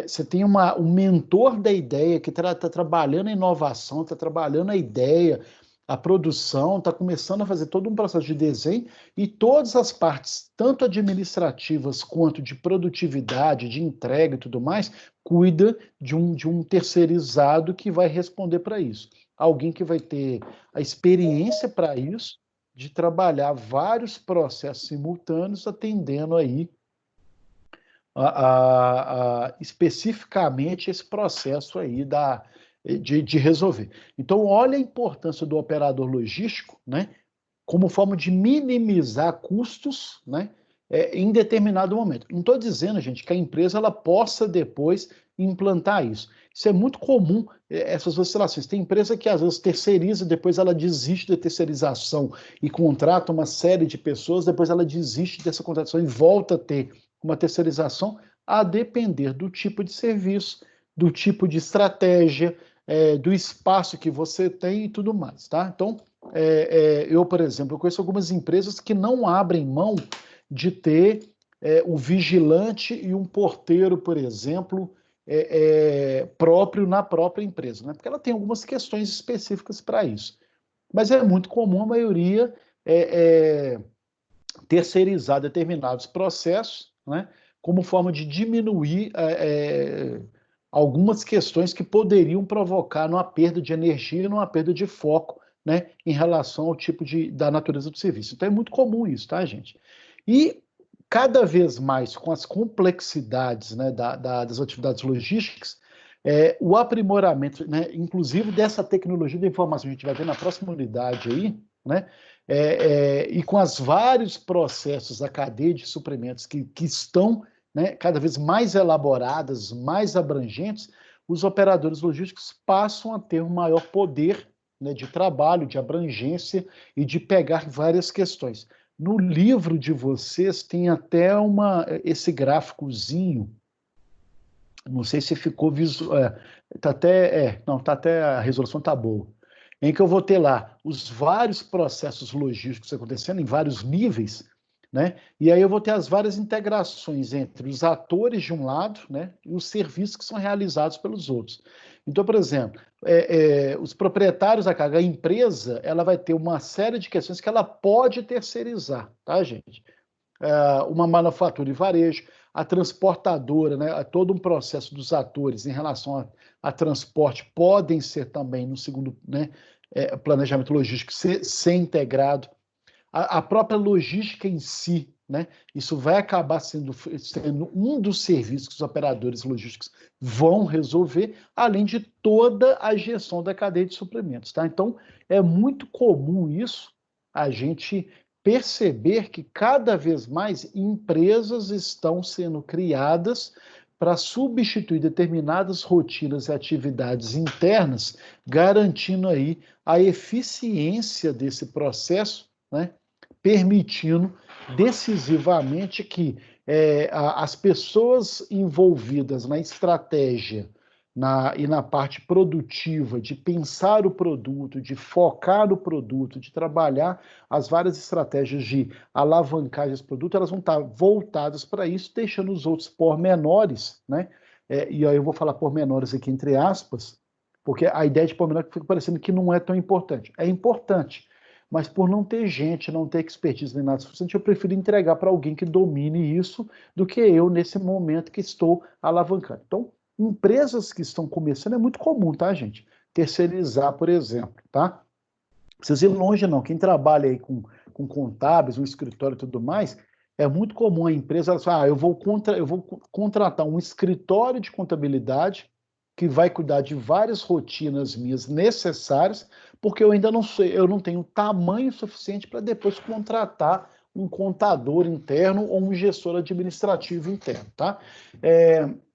Você tem um mentor da ideia que está trabalhando a inovação, está trabalhando a ideia, a produção, está começando a fazer todo um processo de desenho e todas as partes, tanto administrativas quanto de produtividade, de entrega e tudo mais, cuida de um terceirizado que vai responder para isso. Alguém que vai ter a experiência para isso, de trabalhar vários processos simultâneos, atendendo aí especificamente esse processo aí de resolver. Então, olha a importância do operador logístico, né, como forma de minimizar custos, né, em determinado momento. Não estou dizendo, gente, que a empresa ela possa depois implantar isso. Isso é muito comum, essas oscilações. Tem empresa que às vezes terceiriza, depois ela desiste da terceirização e contrata uma série de pessoas, depois ela desiste dessa contratação e volta a ter uma terceirização, a depender do tipo de serviço, do tipo de estratégia, do espaço que você tem e tudo mais, tá? Então, eu, por exemplo, eu conheço algumas empresas que não abrem mão de ter o vigilante e um porteiro, por exemplo, próprio na própria empresa, né? Porque ela tem algumas questões específicas para isso. Mas é muito comum a maioria terceirizar determinados processos, né, como forma de diminuir algumas questões que poderiam provocar numa perda de energia e numa perda de foco, né, em relação ao tipo da natureza do serviço. Então é muito comum isso, tá, gente? E cada vez mais com as complexidades, né, das atividades logísticas, o aprimoramento, né, inclusive dessa tecnologia da informação, a gente vai ver na próxima unidade aí, né, e com os vários processos da cadeia de suprimentos que estão, né, cada vez mais elaboradas, mais abrangentes, os operadores logísticos passam a ter um maior poder, né, de trabalho, de abrangência e de pegar várias questões. No livro de vocês tem até esse gráficozinho, não sei se ficou visual, tá até a resolução tá boa, em que eu vou ter lá os vários processos logísticos acontecendo em vários níveis, né? E aí eu vou ter as várias integrações entre os atores de um lado, né, e os serviços que são realizados pelos outros. Então, por exemplo, os proprietários da carga, a empresa, ela vai ter uma série de questões que ela pode terceirizar, tá, gente? Uma manufatura e varejo, a transportadora, né, todo um processo dos atores em relação a transporte podem ser também no segundo, né, planejamento logístico ser integrado. A própria logística em si, né, isso vai acabar sendo um dos serviços que os operadores logísticos vão resolver, além de toda a gestão da cadeia de suprimentos, tá? Então, é muito comum isso, a gente perceber que cada vez mais empresas estão sendo criadas para substituir determinadas rotinas e atividades internas, garantindo aí a eficiência desse processo, né, permitindo decisivamente que as pessoas envolvidas na estratégia e na parte produtiva, de pensar o produto, de focar no produto, de trabalhar as várias estratégias de alavancagem desse produto, elas vão estar voltadas para isso, deixando os outros pormenores, né? E aí eu vou falar pormenores aqui entre aspas, porque a ideia de pormenor fica parecendo que não é tão importante. É importante, mas por não ter gente, não ter expertise nem nada suficiente, eu prefiro entregar para alguém que domine isso do que eu nesse momento que estou alavancando. Então, empresas que estão começando é muito comum, tá, gente? Terceirizar, por exemplo, tá? precisa ir longe, não. Quem trabalha aí com contábeis, um escritório e tudo mais, é muito comum a empresa falar, eu vou contratar um escritório de contabilidade que vai cuidar de várias rotinas minhas necessárias, porque eu ainda não sei, eu não tenho tamanho suficiente para depois contratar um contador interno ou um gestor administrativo interno, tá?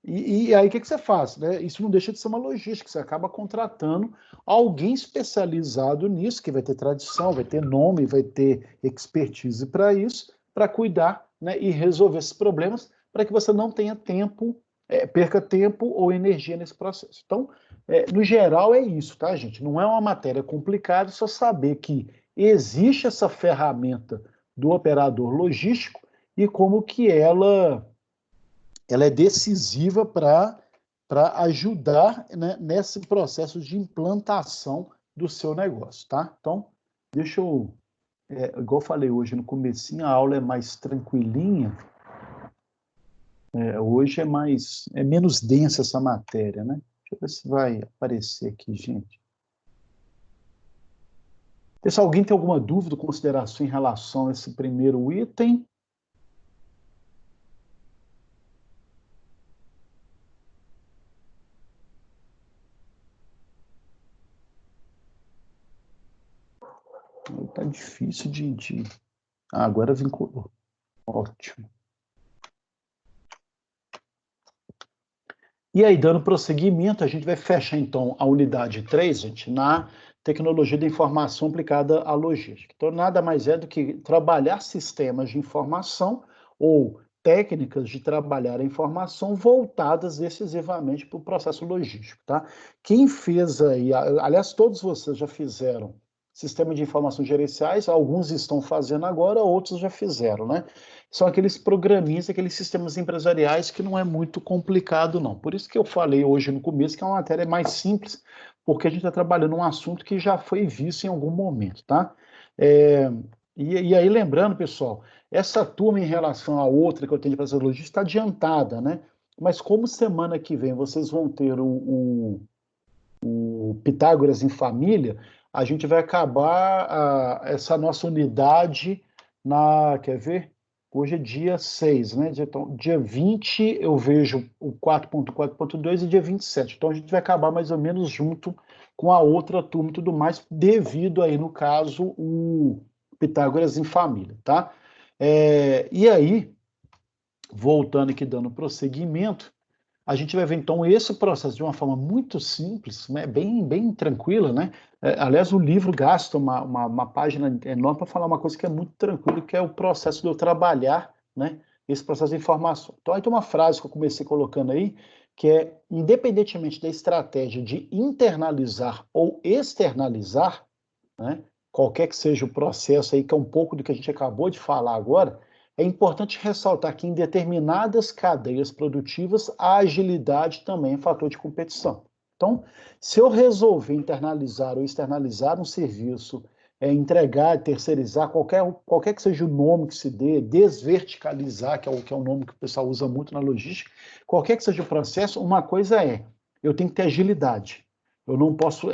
E aí o que você faz, né? Isso não deixa de ser uma logística, você acaba contratando alguém especializado nisso, que vai ter tradição, vai ter nome, vai ter expertise para isso, para cuidar, né, e resolver esses problemas, para que você não tenha tempo, perca tempo ou energia nesse processo. Então, no geral, é isso, tá, gente? Não é uma matéria complicada, só saber que existe essa ferramenta do operador logístico e como que ela é decisiva para ajudar, né, nesse processo de implantação do seu negócio, tá? Então, deixa eu, igual eu falei hoje no comecinho, a aula é mais tranquilinha, hoje é menos densa essa matéria, né? Deixa eu ver se vai aparecer aqui, gente. Se alguém tem alguma dúvida, consideração em relação a esse primeiro item? Tá difícil de... Ah, agora vinculou. Ótimo. E aí, dando prosseguimento, a gente vai fechar, então, a unidade 3, gente, na tecnologia da informação aplicada à logística. Então, nada mais é do que trabalhar sistemas de informação ou técnicas de trabalhar a informação voltadas exclusivamente para o processo logístico, tá? Quem fez aí, aliás, todos vocês já fizeram sistema de informações gerenciais, alguns estão fazendo agora, outros já fizeram, né? São aqueles programinhas, aqueles sistemas empresariais que não é muito complicado, não. Por isso que eu falei hoje no começo que é uma matéria mais simples, porque a gente está trabalhando um assunto que já foi visto em algum momento, tá? E aí, lembrando, pessoal, essa turma em relação à outra que eu tenho de logística está adiantada, né? Mas como semana que vem vocês vão ter o Pitágoras em Família, a gente vai acabar essa nossa unidade quer ver? Hoje é dia 6, né? Então, dia 20 eu vejo o 4.4.2 e dia 27. Então, a gente vai acabar mais ou menos junto com a outra turma e tudo mais, devido aí, no caso, o Pitágoras em Família, tá? E aí, voltando aqui, dando prosseguimento, a gente vai ver, então, esse processo de uma forma muito simples, né, bem tranquila, né? Aliás, o livro gasta uma página enorme para falar uma coisa que é muito tranquila, que é o processo de eu trabalhar, né, esse processo de informação. Então, aí tem uma frase que eu comecei colocando aí, que é, independentemente da estratégia de internalizar ou externalizar, né, qualquer que seja o processo aí, que é um pouco do que a gente acabou de falar agora, é importante ressaltar que em determinadas cadeias produtivas, a agilidade também é fator de competição. Então, se eu resolver internalizar ou externalizar um serviço, entregar, terceirizar, qualquer que seja o nome que se dê, desverticalizar, que é o nome que o pessoal usa muito na logística, qualquer que seja o processo, uma coisa eu tenho que ter agilidade. Eu não posso,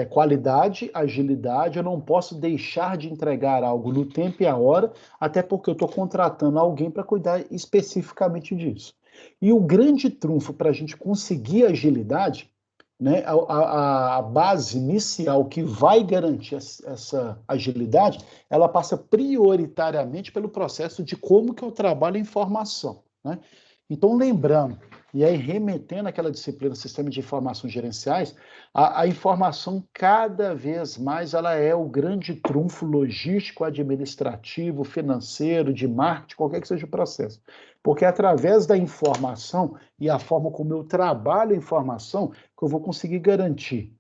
qualidade, agilidade, eu não posso deixar de entregar algo no tempo e a hora, até porque eu estou contratando alguém para cuidar especificamente disso. E o grande trunfo para a gente conseguir agilidade, né, a base inicial que vai garantir essa agilidade, ela passa prioritariamente pelo processo de como que eu trabalho a informação, né? Então, lembrando, e aí remetendo àquela disciplina Sistema de Informações Gerenciais, a informação cada vez mais ela é o grande trunfo logístico, administrativo, financeiro, de marketing, qualquer que seja o processo. Porque é através da informação e a forma como eu trabalho a informação que eu vou conseguir garantir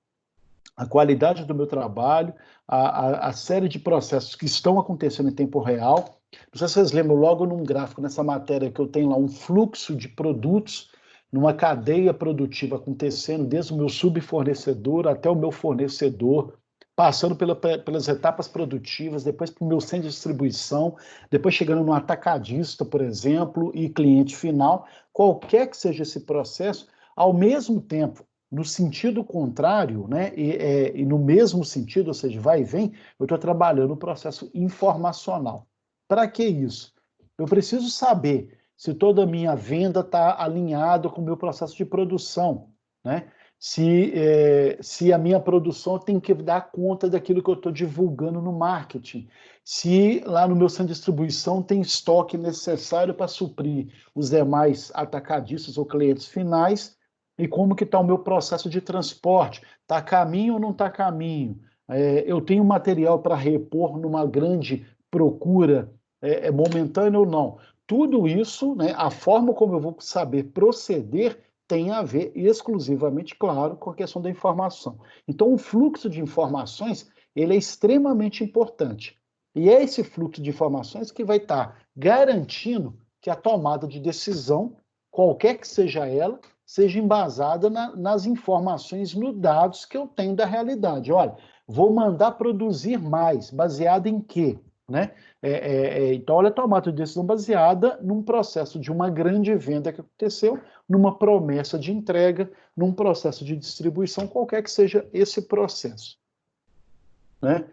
a qualidade do meu trabalho, a série de processos que estão acontecendo em tempo real. Não sei se vocês lembram, logo num gráfico, nessa matéria, que eu tenho lá um fluxo de produtos numa cadeia produtiva acontecendo, desde o meu subfornecedor até o meu fornecedor, passando pelas etapas produtivas, depois para o meu centro de distribuição, depois chegando no atacadista, por exemplo, e cliente final. Qualquer que seja esse processo, ao mesmo tempo, no sentido contrário, né, e no mesmo sentido, ou seja, vai e vem, eu estou trabalhando o processo informacional. Para que isso? Eu preciso saber se toda a minha venda está alinhada com o meu processo de produção, né? Se a minha produção tem que dar conta daquilo que eu estou divulgando no marketing, se lá no meu centro de distribuição tem estoque necessário para suprir os demais atacadistas ou clientes finais, e como que está o meu processo de transporte, está a caminho ou não está a caminho? Eu tenho material para repor numa grande procura momentânea ou não? Tudo isso, né, a forma como eu vou saber proceder tem a ver exclusivamente, claro, com a questão da informação. Então, o fluxo de informações, ele é extremamente importante. E é esse fluxo de informações que vai estar garantindo que a tomada de decisão, qualquer que seja ela, seja embasada nas informações, nos dados que eu tenho da realidade. Olha, vou mandar produzir mais, baseado em quê? Né? Então, olha a tomada de decisão baseada num processo de uma grande venda que aconteceu, numa promessa de entrega, num processo de distribuição, qualquer que seja esse processo. Né?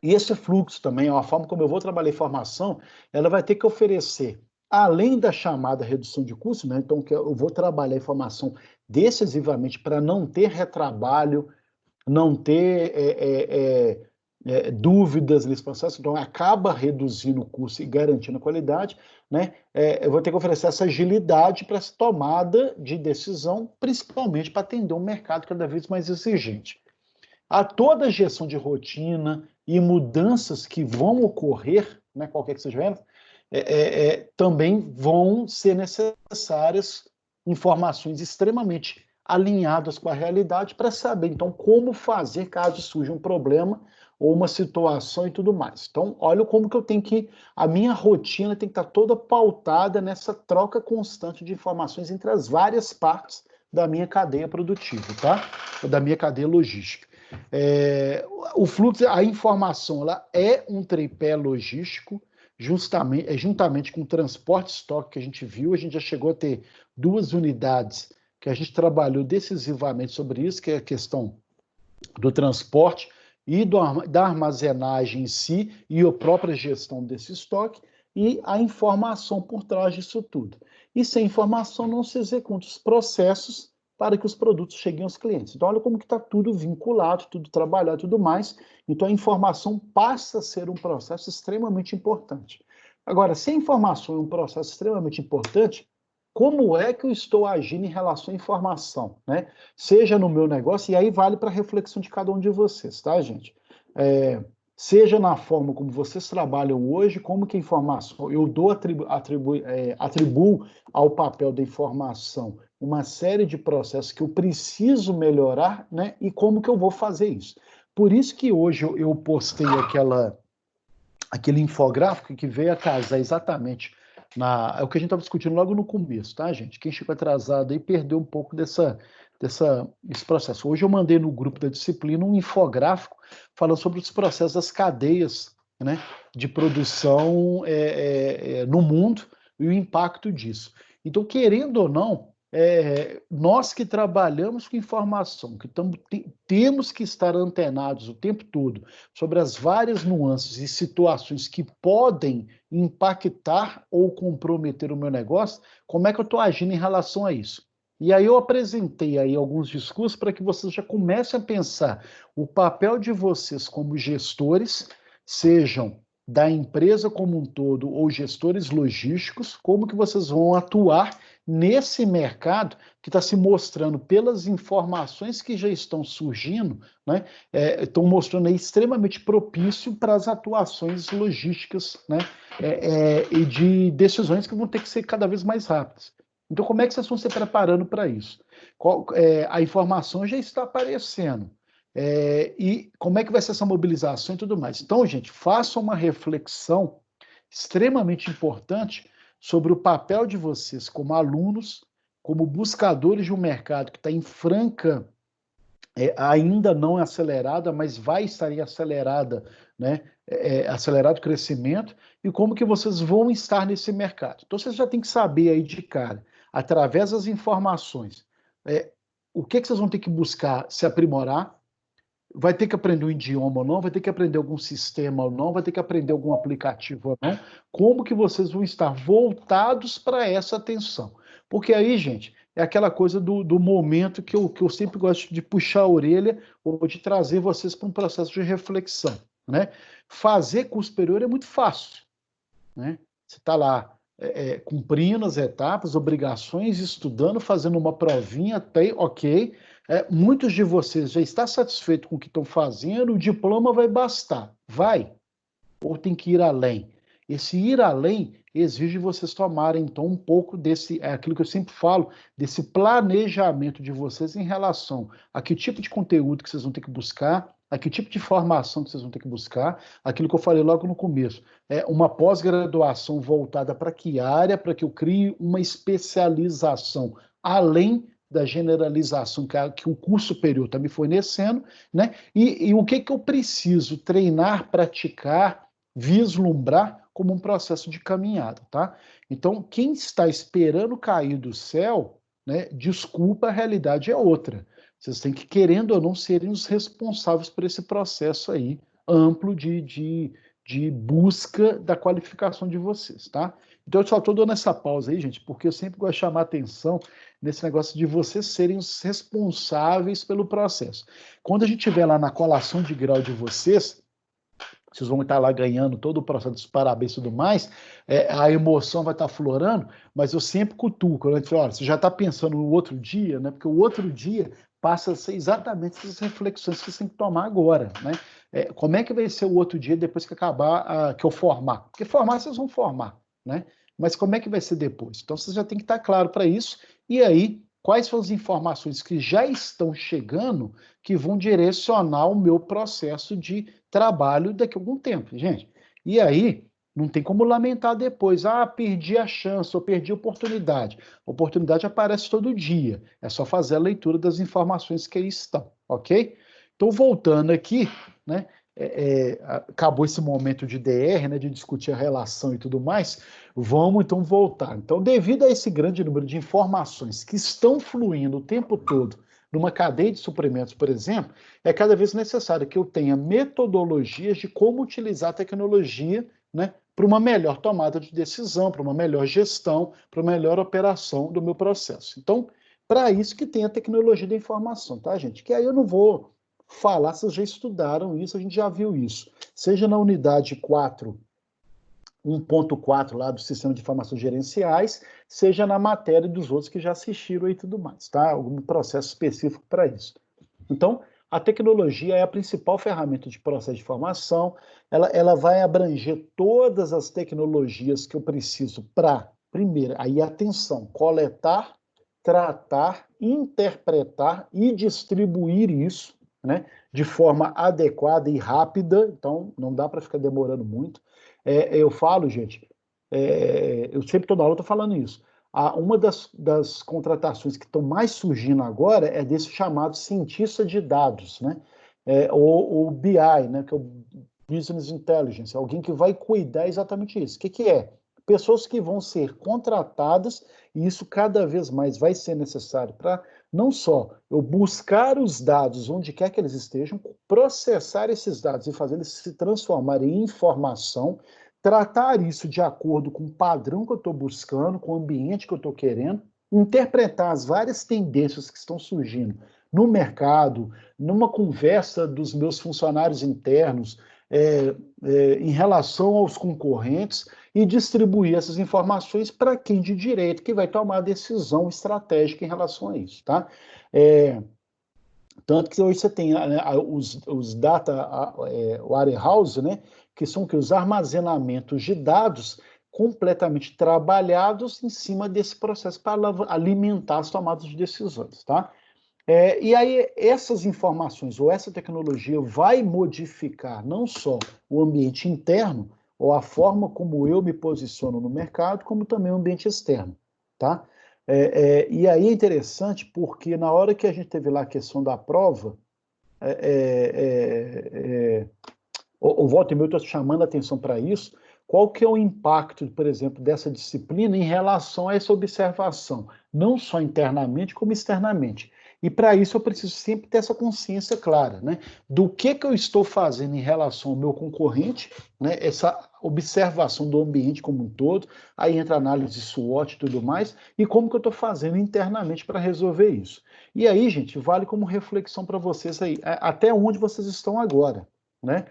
E esse fluxo também, a forma como eu vou trabalhar a informação, ela vai ter que oferecer, além da chamada redução de custo, né? Então eu vou trabalhar a informação decisivamente para não ter retrabalho, não ter dúvidas nesse processo, então acaba reduzindo o custo e garantindo a qualidade, né? Eu vou ter que oferecer essa agilidade para essa tomada de decisão, principalmente para atender um mercado cada vez mais exigente. A toda a gestão de rotina e mudanças que vão ocorrer, né, qualquer que seja ela, também vão ser necessárias informações extremamente alinhadas com a realidade para saber, então, como fazer caso surja um problema ou uma situação e tudo mais. Então, olha como que eu tenho que... A minha rotina tem que estar toda pautada nessa troca constante de informações entre as várias partes da minha cadeia produtiva, tá? Da minha cadeia logística. O fluxo, a informação, ela é um tripé logístico, juntamente com o transporte estoque que a gente viu, a gente já chegou a ter 2 unidades que a gente trabalhou decisivamente sobre isso, que é a questão do transporte e da armazenagem em si e a própria gestão desse estoque e a informação por trás disso tudo. E sem informação não se executam os processos para que os produtos cheguem aos clientes. Então, olha como que está tudo vinculado, tudo trabalhado e tudo mais. Então, a informação passa a ser um processo extremamente importante. Agora, se a informação é um processo extremamente importante, como é que eu estou agindo em relação à informação, né? Seja no meu negócio, e aí vale para a reflexão de cada um de vocês, tá, gente? Seja na forma como vocês trabalham hoje, como que a informação, eu atribuo ao papel da informação uma série de processos que eu preciso melhorar, né? E como que eu vou fazer isso. Por isso que hoje eu postei aquele infográfico que veio a casar exatamente é o que a gente estava discutindo logo no começo, tá, gente? Quem chegou atrasado aí perdeu um pouco desse processo. Hoje eu mandei no grupo da disciplina um infográfico falando sobre os processos das cadeias, né, de produção no mundo e o impacto disso. Então, querendo ou não, nós que trabalhamos com informação, que temos que estar antenados o tempo todo sobre as várias nuances e situações que podem impactar ou comprometer o meu negócio, como é que eu estou agindo em relação a isso? E aí eu apresentei aí alguns discursos para que vocês já comecem a pensar o papel de vocês como gestores, sejam da empresa como um todo ou gestores logísticos, como que vocês vão atuar nesse mercado que está se mostrando pelas informações que já estão surgindo, né, estão mostrando aí extremamente propício para as atuações logísticas, né, e de decisões que vão ter que ser cada vez mais rápidas. Então, como é que vocês estão se preparando para isso? A informação já está aparecendo. E como é que vai ser essa mobilização e tudo mais. Então, gente, façam uma reflexão extremamente importante sobre o papel de vocês como alunos, como buscadores de um mercado que está em franca, ainda não acelerada, mas vai estar em acelerada, né, acelerado crescimento, e como que vocês vão estar nesse mercado. Então, vocês já têm que saber aí de cara, através das informações, o que vocês vão ter que buscar se aprimorar? Vai ter que aprender um idioma ou não? Vai ter que aprender algum sistema ou não? Vai ter que aprender algum aplicativo ou não? Como que vocês vão estar voltados para essa atenção? Porque aí, gente, é aquela coisa do momento que eu sempre gosto de puxar a orelha ou de trazer vocês para um processo de reflexão, né? Fazer curso superior é muito fácil, né? Você está lá cumprindo as etapas, obrigações, estudando, fazendo uma provinha, até, ok. Muitos de vocês já estão satisfeitos com o que estão fazendo, o diploma vai bastar. Vai. Ou tem que ir além. Esse ir além exige vocês tomarem, então, um pouco desse, aquilo que eu sempre falo, desse planejamento de vocês em relação a que tipo de conteúdo que vocês vão ter que buscar, a que tipo de formação que vocês vão ter que buscar, aquilo que eu falei logo no começo, uma pós-graduação voltada para que área, para que eu crie uma especialização além da generalização que o curso superior está me fornecendo, né? E o que eu preciso treinar, praticar, vislumbrar como um processo de caminhada, tá? Então, quem está esperando cair do céu, né, desculpa, a realidade é outra. Vocês têm que, querendo ou não, serem os responsáveis por esse processo aí amplo de busca da qualificação de vocês, tá? Então, eu só estou dando essa pausa aí, gente, porque eu sempre gosto de chamar atenção nesse negócio de vocês serem os responsáveis pelo processo. Quando a gente estiver lá na colação de grau de vocês vão estar lá ganhando todo o processo dos parabéns e tudo mais, a emoção vai estar florando, mas eu sempre cutuco, né? Olha, você já está pensando no outro dia, né? Porque o outro dia passa a ser exatamente essas reflexões que você tem que tomar agora, né? Como é que vai ser o outro dia depois que acabar, que eu formar? Porque formar vocês vão formar, né? Mas como é que vai ser depois? Então, vocês já tem que estar claro para isso, e aí, quais são as informações que já estão chegando que vão direcionar o meu processo de trabalho daqui a algum tempo, gente. E aí, não tem como lamentar depois. Perdi a chance, ou perdi a oportunidade. A oportunidade aparece todo dia. É só fazer a leitura das informações que aí estão, ok? Então, voltando aqui, né? Acabou esse momento de DR, né, de discutir a relação e tudo mais, vamos então voltar. Então, devido a esse grande número de informações que estão fluindo o tempo todo numa cadeia de suprimentos, por exemplo, é cada vez necessário que eu tenha metodologias de como utilizar a tecnologia, né, para uma melhor tomada de decisão, para uma melhor gestão, para uma melhor operação do meu processo. Então, para isso que tem a tecnologia da informação, tá, gente? Que aí eu não vou falar, vocês já estudaram isso, a gente já viu isso. Seja na unidade 4, 1.4 lá do Sistema de Informações Gerenciais, seja na matéria dos outros que já assistiram e tudo mais, tá? Algum processo específico para isso. Então, a tecnologia é a principal ferramenta de processo de informação, ela vai abranger todas as tecnologias que eu preciso para, primeiro, aí atenção, coletar, tratar, interpretar e distribuir isso, né, de forma adequada e rápida, então não dá para ficar demorando muito. Eu falo, gente, eu sempre toda hora estou falando isso. Uma das contratações que estão mais surgindo agora é desse chamado cientista de dados, né? Ou BI, né? Que é o Business Intelligence, alguém que vai cuidar exatamente isso. O que é? Pessoas que vão ser contratadas, e isso cada vez mais vai ser necessário para não só eu buscar os dados onde quer que eles estejam, processar esses dados e fazer eles se transformarem em informação, tratar isso de acordo com o padrão que eu estou buscando, com o ambiente que eu estou querendo, interpretar as várias tendências que estão surgindo no mercado, numa conversa dos meus funcionários internos, em relação aos concorrentes, e distribuir essas informações para quem de direito que vai tomar a decisão estratégica em relação a isso, tá? Tanto que hoje você tem os data warehouse, né, que são os armazenamentos de dados completamente trabalhados em cima desse processo para alimentar as tomadas de decisões, tá? E aí essas informações ou essa tecnologia vai modificar não só o ambiente interno ou a forma como eu me posiciono no mercado, como também o ambiente externo, tá? E aí é interessante porque na hora que a gente teve lá a questão da prova, o Walter e eu estou chamando a atenção para isso, qual que é o impacto, por exemplo, dessa disciplina em relação a essa observação, não só internamente, como externamente. E para isso eu preciso sempre ter essa consciência clara, né? Do que eu estou fazendo em relação ao meu concorrente, né? Essa observação do ambiente como um todo, aí entra a análise SWOT e tudo mais, e como que eu estou fazendo internamente para resolver isso. E aí, gente, vale como reflexão para vocês aí, até onde vocês estão agora, né?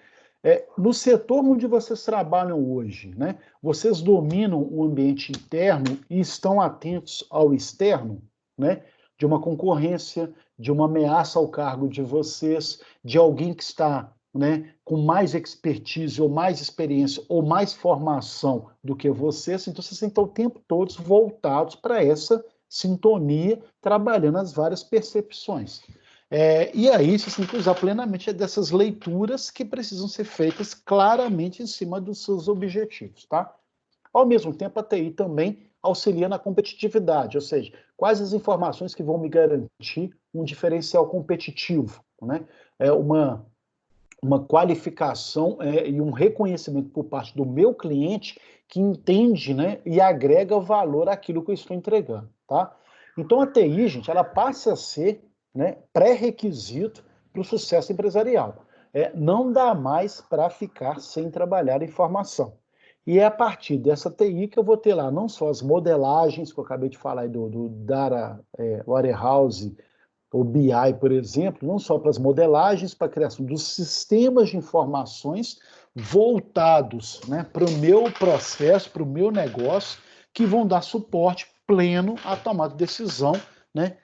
No setor onde vocês trabalham hoje, né? Vocês dominam o ambiente interno e estão atentos ao externo, né? De uma concorrência, de uma ameaça ao cargo de vocês, de alguém que está, né, com mais expertise ou mais experiência ou mais formação do que vocês, então vocês estão o tempo todo voltados para essa sintonia, trabalhando as várias percepções. E aí vocês têm que usar plenamente dessas leituras que precisam ser feitas claramente em cima dos seus objetivos, tá? Ao mesmo tempo, a TI também auxilia na competitividade, ou seja, quais as informações que vão me garantir um diferencial competitivo, né? Uma qualificação e um reconhecimento por parte do meu cliente que entende, né, e agrega valor àquilo que eu estou entregando, tá? Então, a TI, gente, ela passa a ser, né, pré-requisito para o sucesso empresarial. Não dá mais para ficar sem trabalhar em formação. E é a partir dessa TI que eu vou ter lá não só as modelagens, que eu acabei de falar aí do Data Warehouse, o BI, por exemplo, não só para as modelagens, para a criação dos sistemas de informações voltados, né, para o meu processo, para o meu negócio, que vão dar suporte pleno à tomada de decisão, né,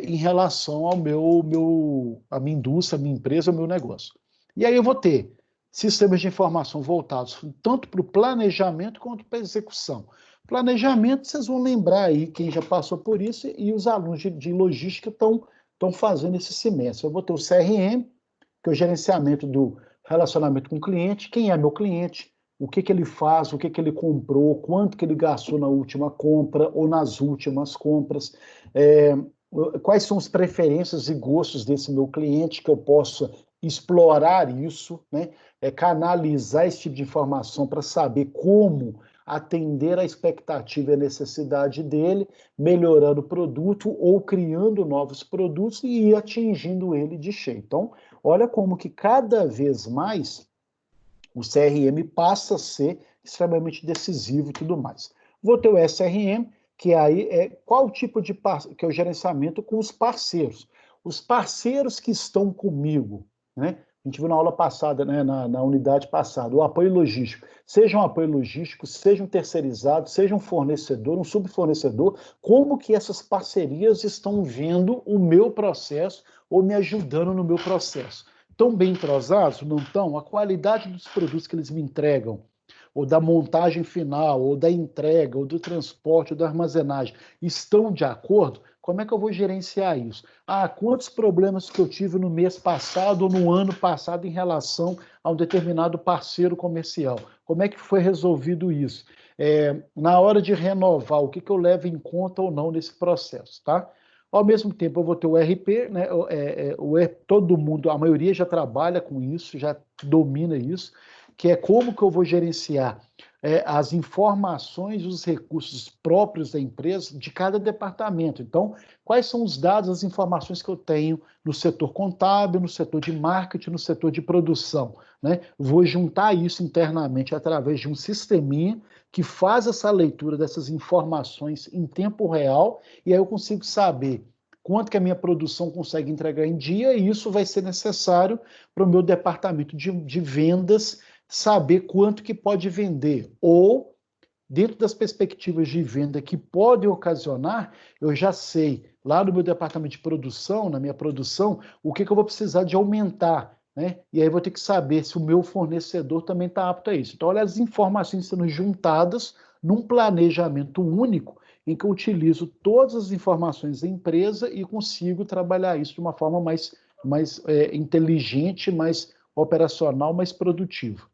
em relação ao à minha indústria, à minha empresa, ao meu negócio. E aí eu vou ter sistemas de informação voltados tanto para o planejamento quanto para a execução. Planejamento, vocês vão lembrar aí, quem já passou por isso, e os alunos de logística estão fazendo esse semestre. Eu vou ter o CRM, que é o gerenciamento do relacionamento com o cliente, quem é meu cliente, o que ele faz, o que ele comprou, quanto que ele gastou na última compra ou nas últimas compras, quais são as preferências e gostos desse meu cliente, que eu possa explorar isso, né? Canalizar esse tipo de informação para saber como atender à expectativa e à necessidade dele, melhorando o produto ou criando novos produtos e ir atingindo ele de cheio. Então, olha como que cada vez mais o CRM passa a ser extremamente decisivo e tudo mais. Vou ter o SRM, que aí qual tipo de que é o gerenciamento com os parceiros. Os parceiros que estão comigo, né? A gente viu na aula passada, né, na unidade passada, o apoio logístico. Seja um apoio logístico, seja um terceirizado, seja um fornecedor, um subfornecedor, como que essas parcerias estão vendo o meu processo ou me ajudando no meu processo? Estão bem entrosados? Não estão? A qualidade dos produtos que eles me entregam, ou da montagem final, ou da entrega, ou do transporte, ou da armazenagem, estão de acordo? Como é que eu vou gerenciar isso? Quantos problemas que eu tive no mês passado ou no ano passado em relação a um determinado parceiro comercial? Como é que foi resolvido isso? Na hora de renovar, o que eu levo em conta ou não nesse processo, tá? Ao mesmo tempo, eu vou ter o RP, né? Todo mundo, a maioria já trabalha com isso, já domina isso, que é como que eu vou gerenciar as informações e os recursos próprios da empresa de cada departamento. Então, quais são os dados, as informações que eu tenho no setor contábil, no setor de marketing, no setor de produção, né? Vou juntar isso internamente através de um sisteminha que faz essa leitura dessas informações em tempo real, e aí eu consigo saber quanto que a minha produção consegue entregar em dia, e isso vai ser necessário para o meu departamento de vendas saber quanto que pode vender, ou dentro das perspectivas de venda que podem ocasionar, eu já sei, lá no meu departamento de produção, na minha produção, o que eu vou precisar de aumentar, né? E aí eu vou ter que saber se o meu fornecedor também está apto a isso. Então, olha as informações sendo juntadas num planejamento único, em que eu utilizo todas as informações da empresa e consigo trabalhar isso de uma forma mais inteligente, mais operacional, mais produtiva.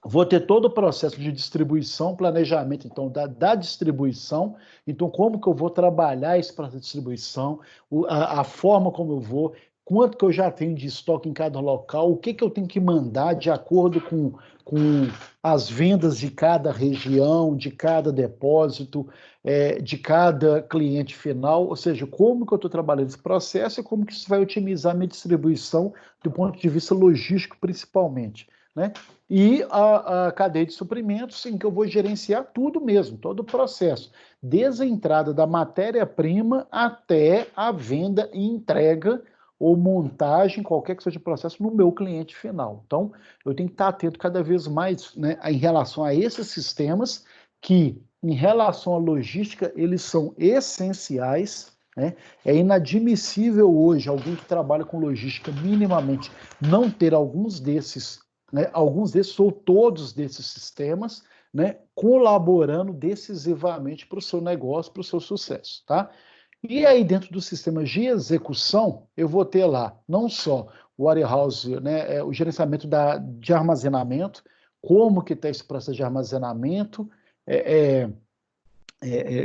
Vou ter todo o processo de distribuição, planejamento, então, da distribuição. Então, como que eu vou trabalhar esse processo de distribuição, a forma como eu vou, quanto que eu já tenho de estoque em cada local, o que eu tenho que mandar de acordo com as vendas de cada região, de cada depósito, de cada cliente final, ou seja, como que eu estou trabalhando esse processo e como que isso vai otimizar a minha distribuição do ponto de vista logístico, principalmente, né? E a cadeia de suprimentos, em que eu vou gerenciar tudo mesmo, todo o processo, desde a entrada da matéria-prima até a venda e entrega ou montagem, qualquer que seja o processo, no meu cliente final. Então, eu tenho que estar atento cada vez mais, né, em relação a esses sistemas que, em relação à logística, eles são essenciais, né? É inadmissível hoje alguém que trabalha com logística minimamente não ter alguns desses, né, ou todos desses sistemas, né, colaborando decisivamente para o seu negócio, para o seu sucesso, tá? E aí, dentro do sistema de execução, eu vou ter lá não só o warehouse, né, o gerenciamento de armazenamento, como que está esse processo de armazenamento,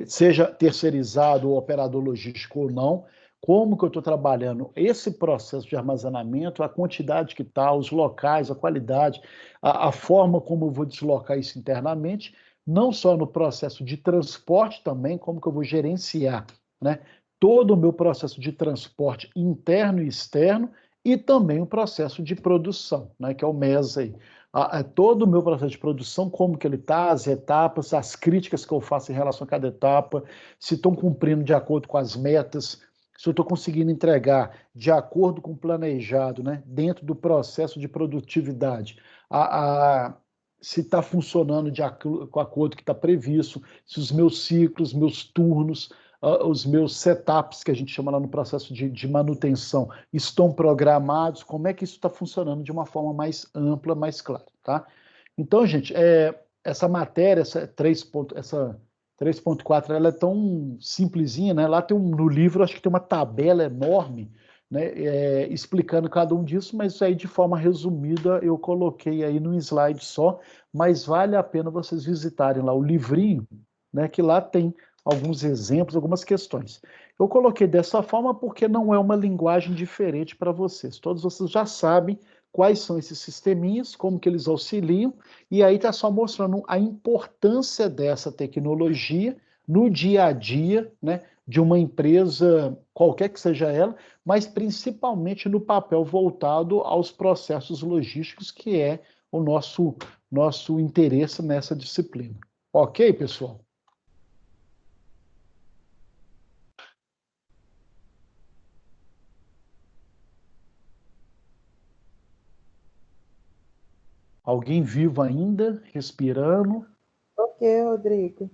seja terceirizado ou operador logístico ou não, como que eu estou trabalhando esse processo de armazenamento, a quantidade que está, os locais, a qualidade, a forma como eu vou deslocar isso internamente, não só no processo de transporte também, como que eu vou gerenciar, né, todo o meu processo de transporte interno e externo, e também o processo de produção, né, que é o MES aí. Todo o meu processo de produção, como que ele está, as etapas, as críticas que eu faço em relação a cada etapa, se estão cumprindo de acordo com as metas, se eu estou conseguindo entregar de acordo com o planejado, né, dentro do processo de produtividade, se está funcionando com o acordo que está previsto, se os meus ciclos, meus turnos, os meus setups, que a gente chama lá no processo de manutenção, estão programados, como é que isso está funcionando de uma forma mais ampla, mais clara, tá? Então, gente, essa matéria, essa 3.4, ela é tão simplesinha, né? Lá no livro, acho que tem uma tabela enorme, né, explicando cada um disso, mas isso aí de forma resumida eu coloquei aí num slide só, mas vale a pena vocês visitarem lá o livrinho, né, que lá tem alguns exemplos, algumas questões. Eu coloquei dessa forma porque não é uma linguagem diferente para vocês. Todos vocês já sabem quais são esses sisteminhas, como que eles auxiliam, e aí está só mostrando a importância dessa tecnologia no dia a dia, né, de uma empresa, qualquer que seja ela, mas principalmente no papel voltado aos processos logísticos, que é o nosso interesse nessa disciplina. Ok, pessoal? Alguém vivo ainda, respirando? Ok, Rodrigo.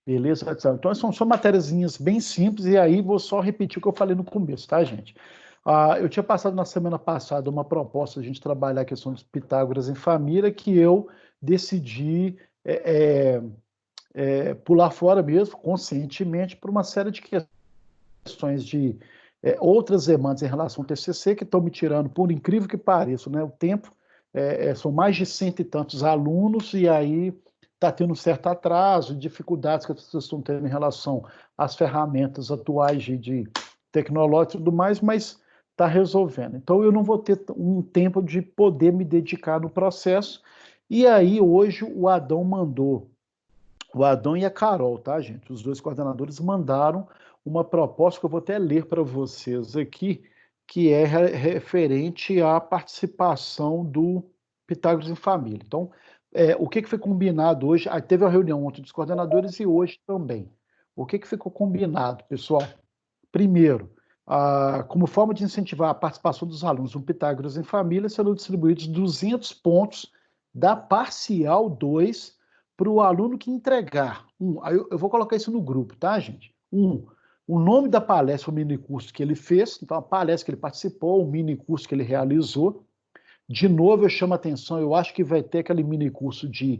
Beleza, então são só matériazinhas bem simples, e aí vou só repetir o que eu falei no começo, tá, gente? Eu tinha passado na semana passada uma proposta de a gente trabalhar a questão dos Pitágoras em família, que eu decidi pular fora mesmo, conscientemente, por uma série de questões de outras demandas em relação ao TCC, que estão me tirando, por incrível que pareça, né, o tempo. São mais de 100 e tantos alunos, e aí está tendo um certo atraso, dificuldades que as pessoas estão tendo em relação às ferramentas atuais de tecnológica e tudo mais, mas está resolvendo. Então, eu não vou ter um tempo de poder me dedicar no processo. E aí, hoje, o Adão e a Carol, tá, gente? Os dois coordenadores mandaram uma proposta que eu vou até ler para vocês aqui, que é referente à participação do Pitágoras em Família. Então, o que foi combinado hoje? Teve a reunião ontem dos coordenadores e hoje também. O que ficou combinado, pessoal? Primeiro, como forma de incentivar a participação dos alunos no Pitágoras em Família, serão distribuídos 200 pontos da parcial 2 para o aluno que entregar. Eu vou colocar isso no grupo, tá, gente? O nome da palestra, o minicurso que ele fez, então a palestra que ele participou, o minicurso que ele realizou. De novo, eu chamo a atenção, eu acho que vai ter aquele minicurso de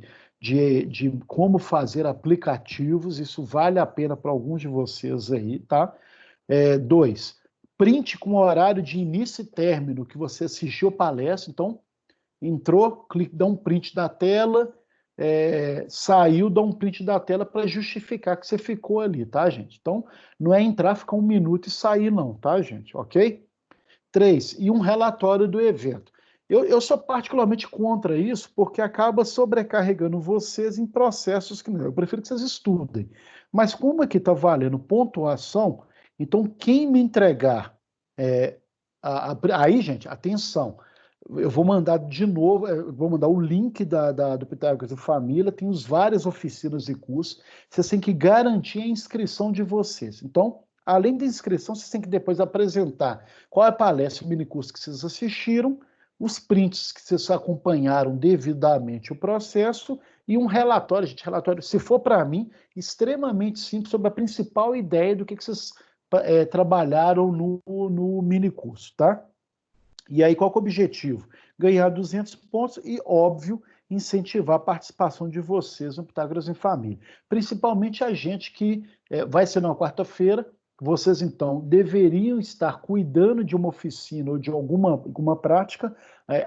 como fazer aplicativos, isso vale a pena para alguns de vocês aí, tá? 2, print com horário de início e término que você assistiu a palestra, então entrou, dá um print da tela, saiu, dá um print da tela para justificar que você ficou ali, tá, gente? Então, não é entrar, ficar 1 minuto e sair não, tá, gente? Ok? 3, e um relatório do evento. Eu sou particularmente contra isso, porque acaba sobrecarregando vocês em processos que eu prefiro que vocês estudem. Mas como aqui está valendo pontuação, então quem me entregar... aí, gente, atenção, eu vou mandar de novo, eu vou mandar o link do Pitágoras e Família, tem os várias oficinas e cursos, vocês têm que garantir a inscrição de vocês. Então, além da inscrição, vocês têm que depois apresentar qual é a palestra, o minicurso que vocês assistiram, os prints que vocês acompanharam devidamente o processo e um relatório, gente, relatório, se for para mim, extremamente simples sobre a principal ideia do que vocês trabalharam no minicurso, tá? E aí, qual que é o objetivo? Ganhar 200 pontos e, óbvio, incentivar a participação de vocês no Pitágoras em Família. Principalmente a gente que vai ser na quarta-feira, vocês, então, deveriam estar cuidando de uma oficina ou de alguma prática.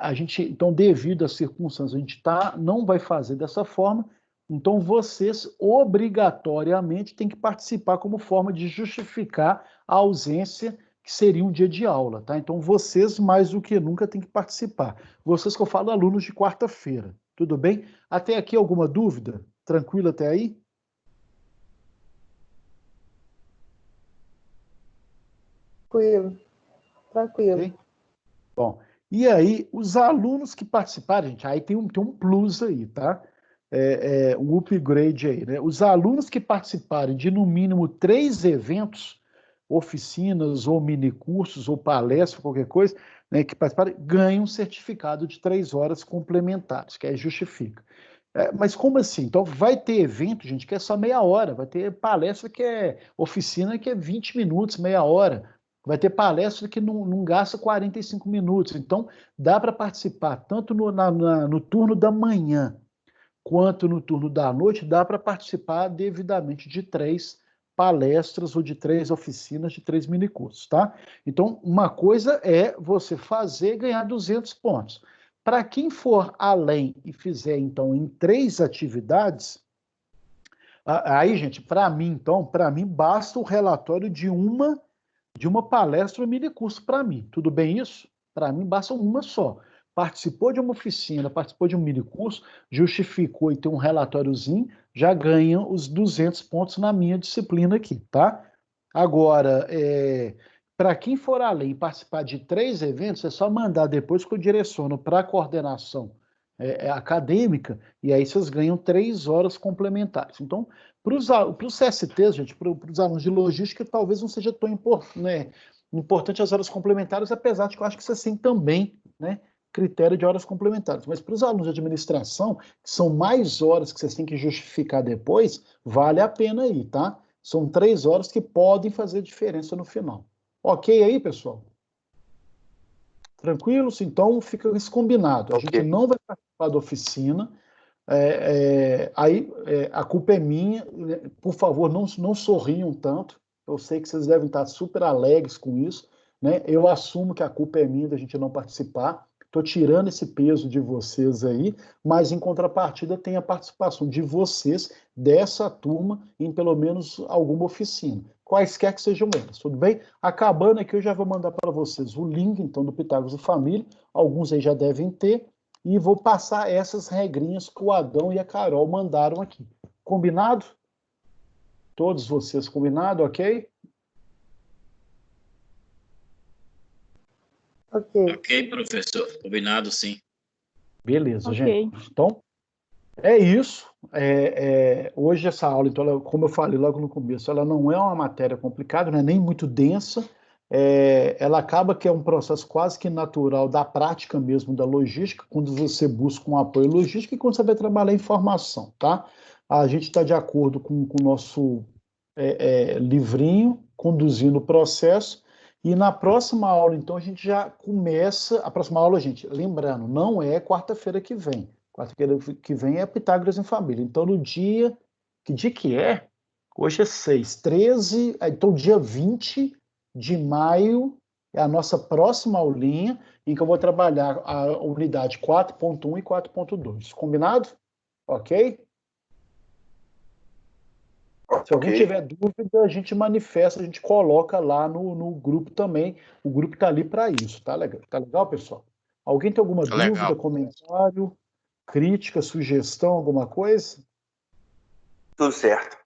A gente, então, devido às circunstâncias, a gente não vai fazer dessa forma. Então, vocês, obrigatoriamente, têm que participar como forma de justificar a ausência que seria um dia de aula, tá? Então, vocês, mais do que nunca, têm que participar. Vocês que eu falo, alunos de quarta-feira, tudo bem? Até aqui, alguma dúvida? Tranquilo até aí? Tranquilo. Okay? Bom, e aí, os alunos que participarem, gente, aí tem um plus aí, tá? Um upgrade aí, né? Os alunos que participarem de, no mínimo, 3 eventos, oficinas, ou minicursos, ou palestras, qualquer coisa, né, que participarem, ganham um certificado de 3 horas complementares, que aí justifica. Mas como assim? Então, vai ter evento, gente, que é só meia hora, vai ter palestra que é oficina que é 20 minutos, meia hora, vai ter palestra que não gasta 45 minutos. Então, dá para participar tanto no turno da manhã quanto no turno da noite, dá para participar devidamente de 3 palestras ou de 3 oficinas, de 3 minicursos, tá? Então, uma coisa é você fazer e ganhar 200 pontos. Para quem for além e fizer, então, em 3 atividades, aí, gente, para mim, basta o relatório de uma palestra ou minicurso para mim. Tudo bem isso? Para mim, basta uma só. Participou de uma oficina, participou de um minicurso, justificou e tem um relatóriozinho, já ganha os 200 pontos na minha disciplina aqui, tá? Agora, para quem for além e participar de 3 eventos, é só mandar depois que eu direciono para a coordenação acadêmica, e aí vocês ganham 3 horas complementares. Então, para os CSTs, gente, para os alunos de logística, talvez não seja tão importante as horas complementares, apesar de que eu acho que vocês têm também, né, critério de horas complementares. Mas para os alunos de administração, que são mais horas que vocês têm que justificar depois, vale a pena aí, tá? São 3 horas que podem fazer diferença no final. Ok aí, pessoal? Tranquilos? Então, fica isso combinado. A gente não vai participar da oficina. A culpa é minha. Por favor, não sorriam tanto. Eu sei que vocês devem estar super alegres com isso, né? Eu assumo que a culpa é minha da gente não participar. Estou tirando esse peso de vocês aí, mas em contrapartida tem a participação de vocês dessa turma em pelo menos alguma oficina, quaisquer que sejam elas, tudo bem? Acabando aqui, eu já vou mandar para vocês o link, então, do Pitágoras e Família, alguns aí já devem ter, e vou passar essas regrinhas que o Adão e a Carol mandaram aqui. Combinado? Todos vocês combinado, ok? Ok, professor. Combinado, sim. Beleza, Ok. gente. Então, é isso. Hoje essa aula, então, como eu falei logo no começo, ela não é uma matéria complicada, não é nem muito densa. Ela acaba que é um processo quase que natural da prática mesmo da logística, quando você busca um apoio logístico e quando você vai trabalhar informação, tá? A gente está de acordo com o nosso livrinho, conduzindo o processo, e na próxima aula, então, a gente já começa, a próxima aula, gente, lembrando, não é quarta-feira que vem. Quarta-feira que vem é Pitágoras em Família. Então, no dia... Que dia que é? Hoje é 6, 13... Então, dia 20 de maio é a nossa próxima aulinha, em que eu vou trabalhar a unidade 4.1 e 4.2. Combinado? Ok? Se alguém tiver dúvida, a gente manifesta, a gente coloca lá no grupo também. O grupo está ali para isso, tá legal, pessoal? Alguém tem alguma dúvida, comentário, crítica, sugestão, alguma coisa? Tudo certo.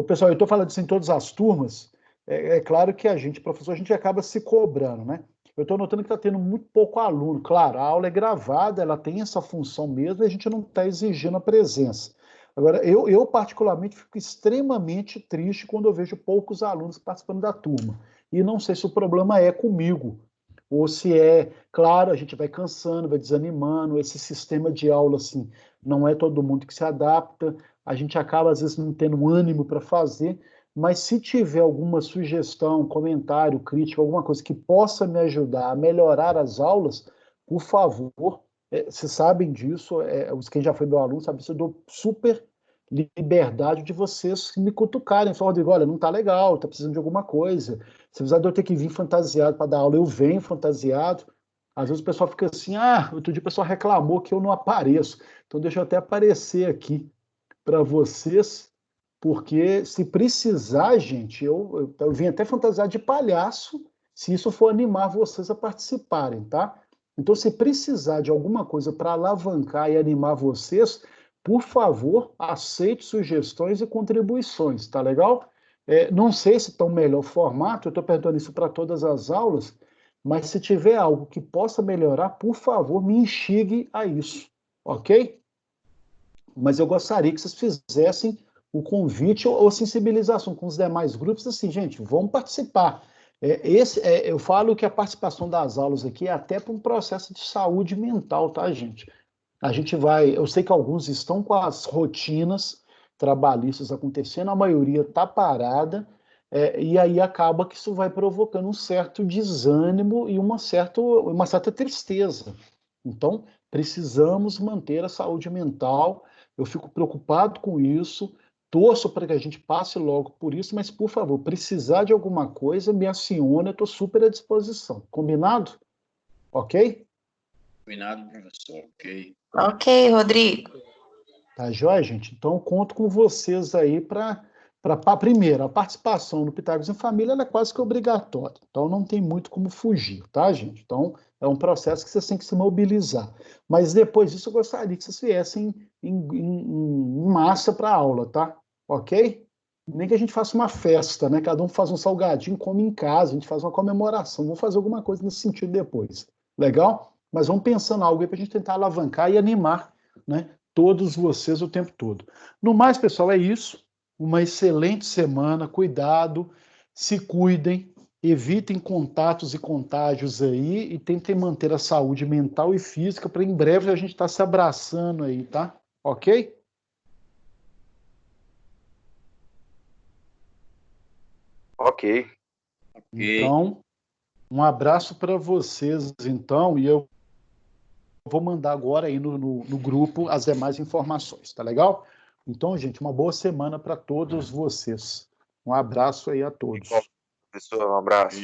Pessoal, eu estou falando isso em todas as turmas. É claro que a gente, professor, a gente acaba se cobrando, né? Eu estou notando que está tendo muito pouco aluno. Claro, a aula é gravada, ela tem essa função mesmo, e a gente não está exigindo a presença. Agora, eu particularmente fico extremamente triste quando eu vejo poucos alunos participando da turma. E não sei se o problema é comigo, ou se é, claro, a gente vai cansando, vai desanimando, esse sistema de aula, assim, não é todo mundo que se adapta, a gente acaba, às vezes, não tendo ânimo para fazer, mas se tiver alguma sugestão, comentário, crítica, alguma coisa que possa me ajudar a melhorar as aulas, por favor, vocês sabem disso, quem já foi meu aluno sabe disso, eu dou super liberdade de vocês me cutucarem. Falar, Rodrigo, olha, não está legal, está precisando de alguma coisa. Se precisar de eu ter que vir fantasiado para dar aula, eu venho fantasiado. Às vezes o pessoal fica assim, outro dia o pessoal reclamou que eu não apareço. Então deixa eu até aparecer aqui para vocês, porque se precisar, gente, eu vim até fantasiar de palhaço, se isso for animar vocês a participarem, tá? Então, se precisar de alguma coisa para alavancar e animar vocês, por favor, aceite sugestões e contribuições, tá legal? Não sei se está o melhor formato, eu estou perguntando isso para todas as aulas, mas se tiver algo que possa melhorar, por favor, me instigue a isso, ok? Mas eu gostaria que vocês fizessem o convite ou sensibilização com os demais grupos, assim, gente, vamos participar. Eu falo que a participação das aulas aqui é até para um processo de saúde mental, tá, gente? A gente vai, eu sei que alguns estão com as rotinas trabalhistas acontecendo, a maioria está parada, e aí acaba que isso vai provocando um certo desânimo e uma certa tristeza. Então, precisamos manter a saúde mental. Eu fico preocupado com isso, torço para que a gente passe logo por isso, mas, por favor, precisar de alguma coisa, me acione, eu estou super à disposição. Combinado? Ok? Combinado, professor. Ok. Ok, Rodrigo. Tá joia, gente? Então, eu conto com vocês aí para primeiro, a participação no Pitágoras em Família ela é quase que obrigatória. Então, não tem muito como fugir, tá, gente? Então, é um processo que vocês têm que se mobilizar. Mas depois disso, eu gostaria que vocês viessem em massa para a aula, tá? Ok? Nem que a gente faça uma festa, né? Cada um faz um salgadinho, come em casa, a gente faz uma comemoração. Vamos fazer alguma coisa nesse sentido depois. Legal? Mas vamos pensando em algo aí para a gente tentar alavancar e animar, né, todos vocês o tempo todo. No mais, pessoal, é isso. Uma excelente semana. Cuidado, se cuidem, evitem contatos e contágios aí e tentem manter a saúde mental e física para em breve a gente estar se abraçando aí, tá? Ok? Ok. Então, um abraço para vocês, então, e eu vou mandar agora aí no grupo as demais informações, tá legal? Então, gente, uma boa semana para todos vocês. Um abraço aí a todos. Pessoal, um abraço.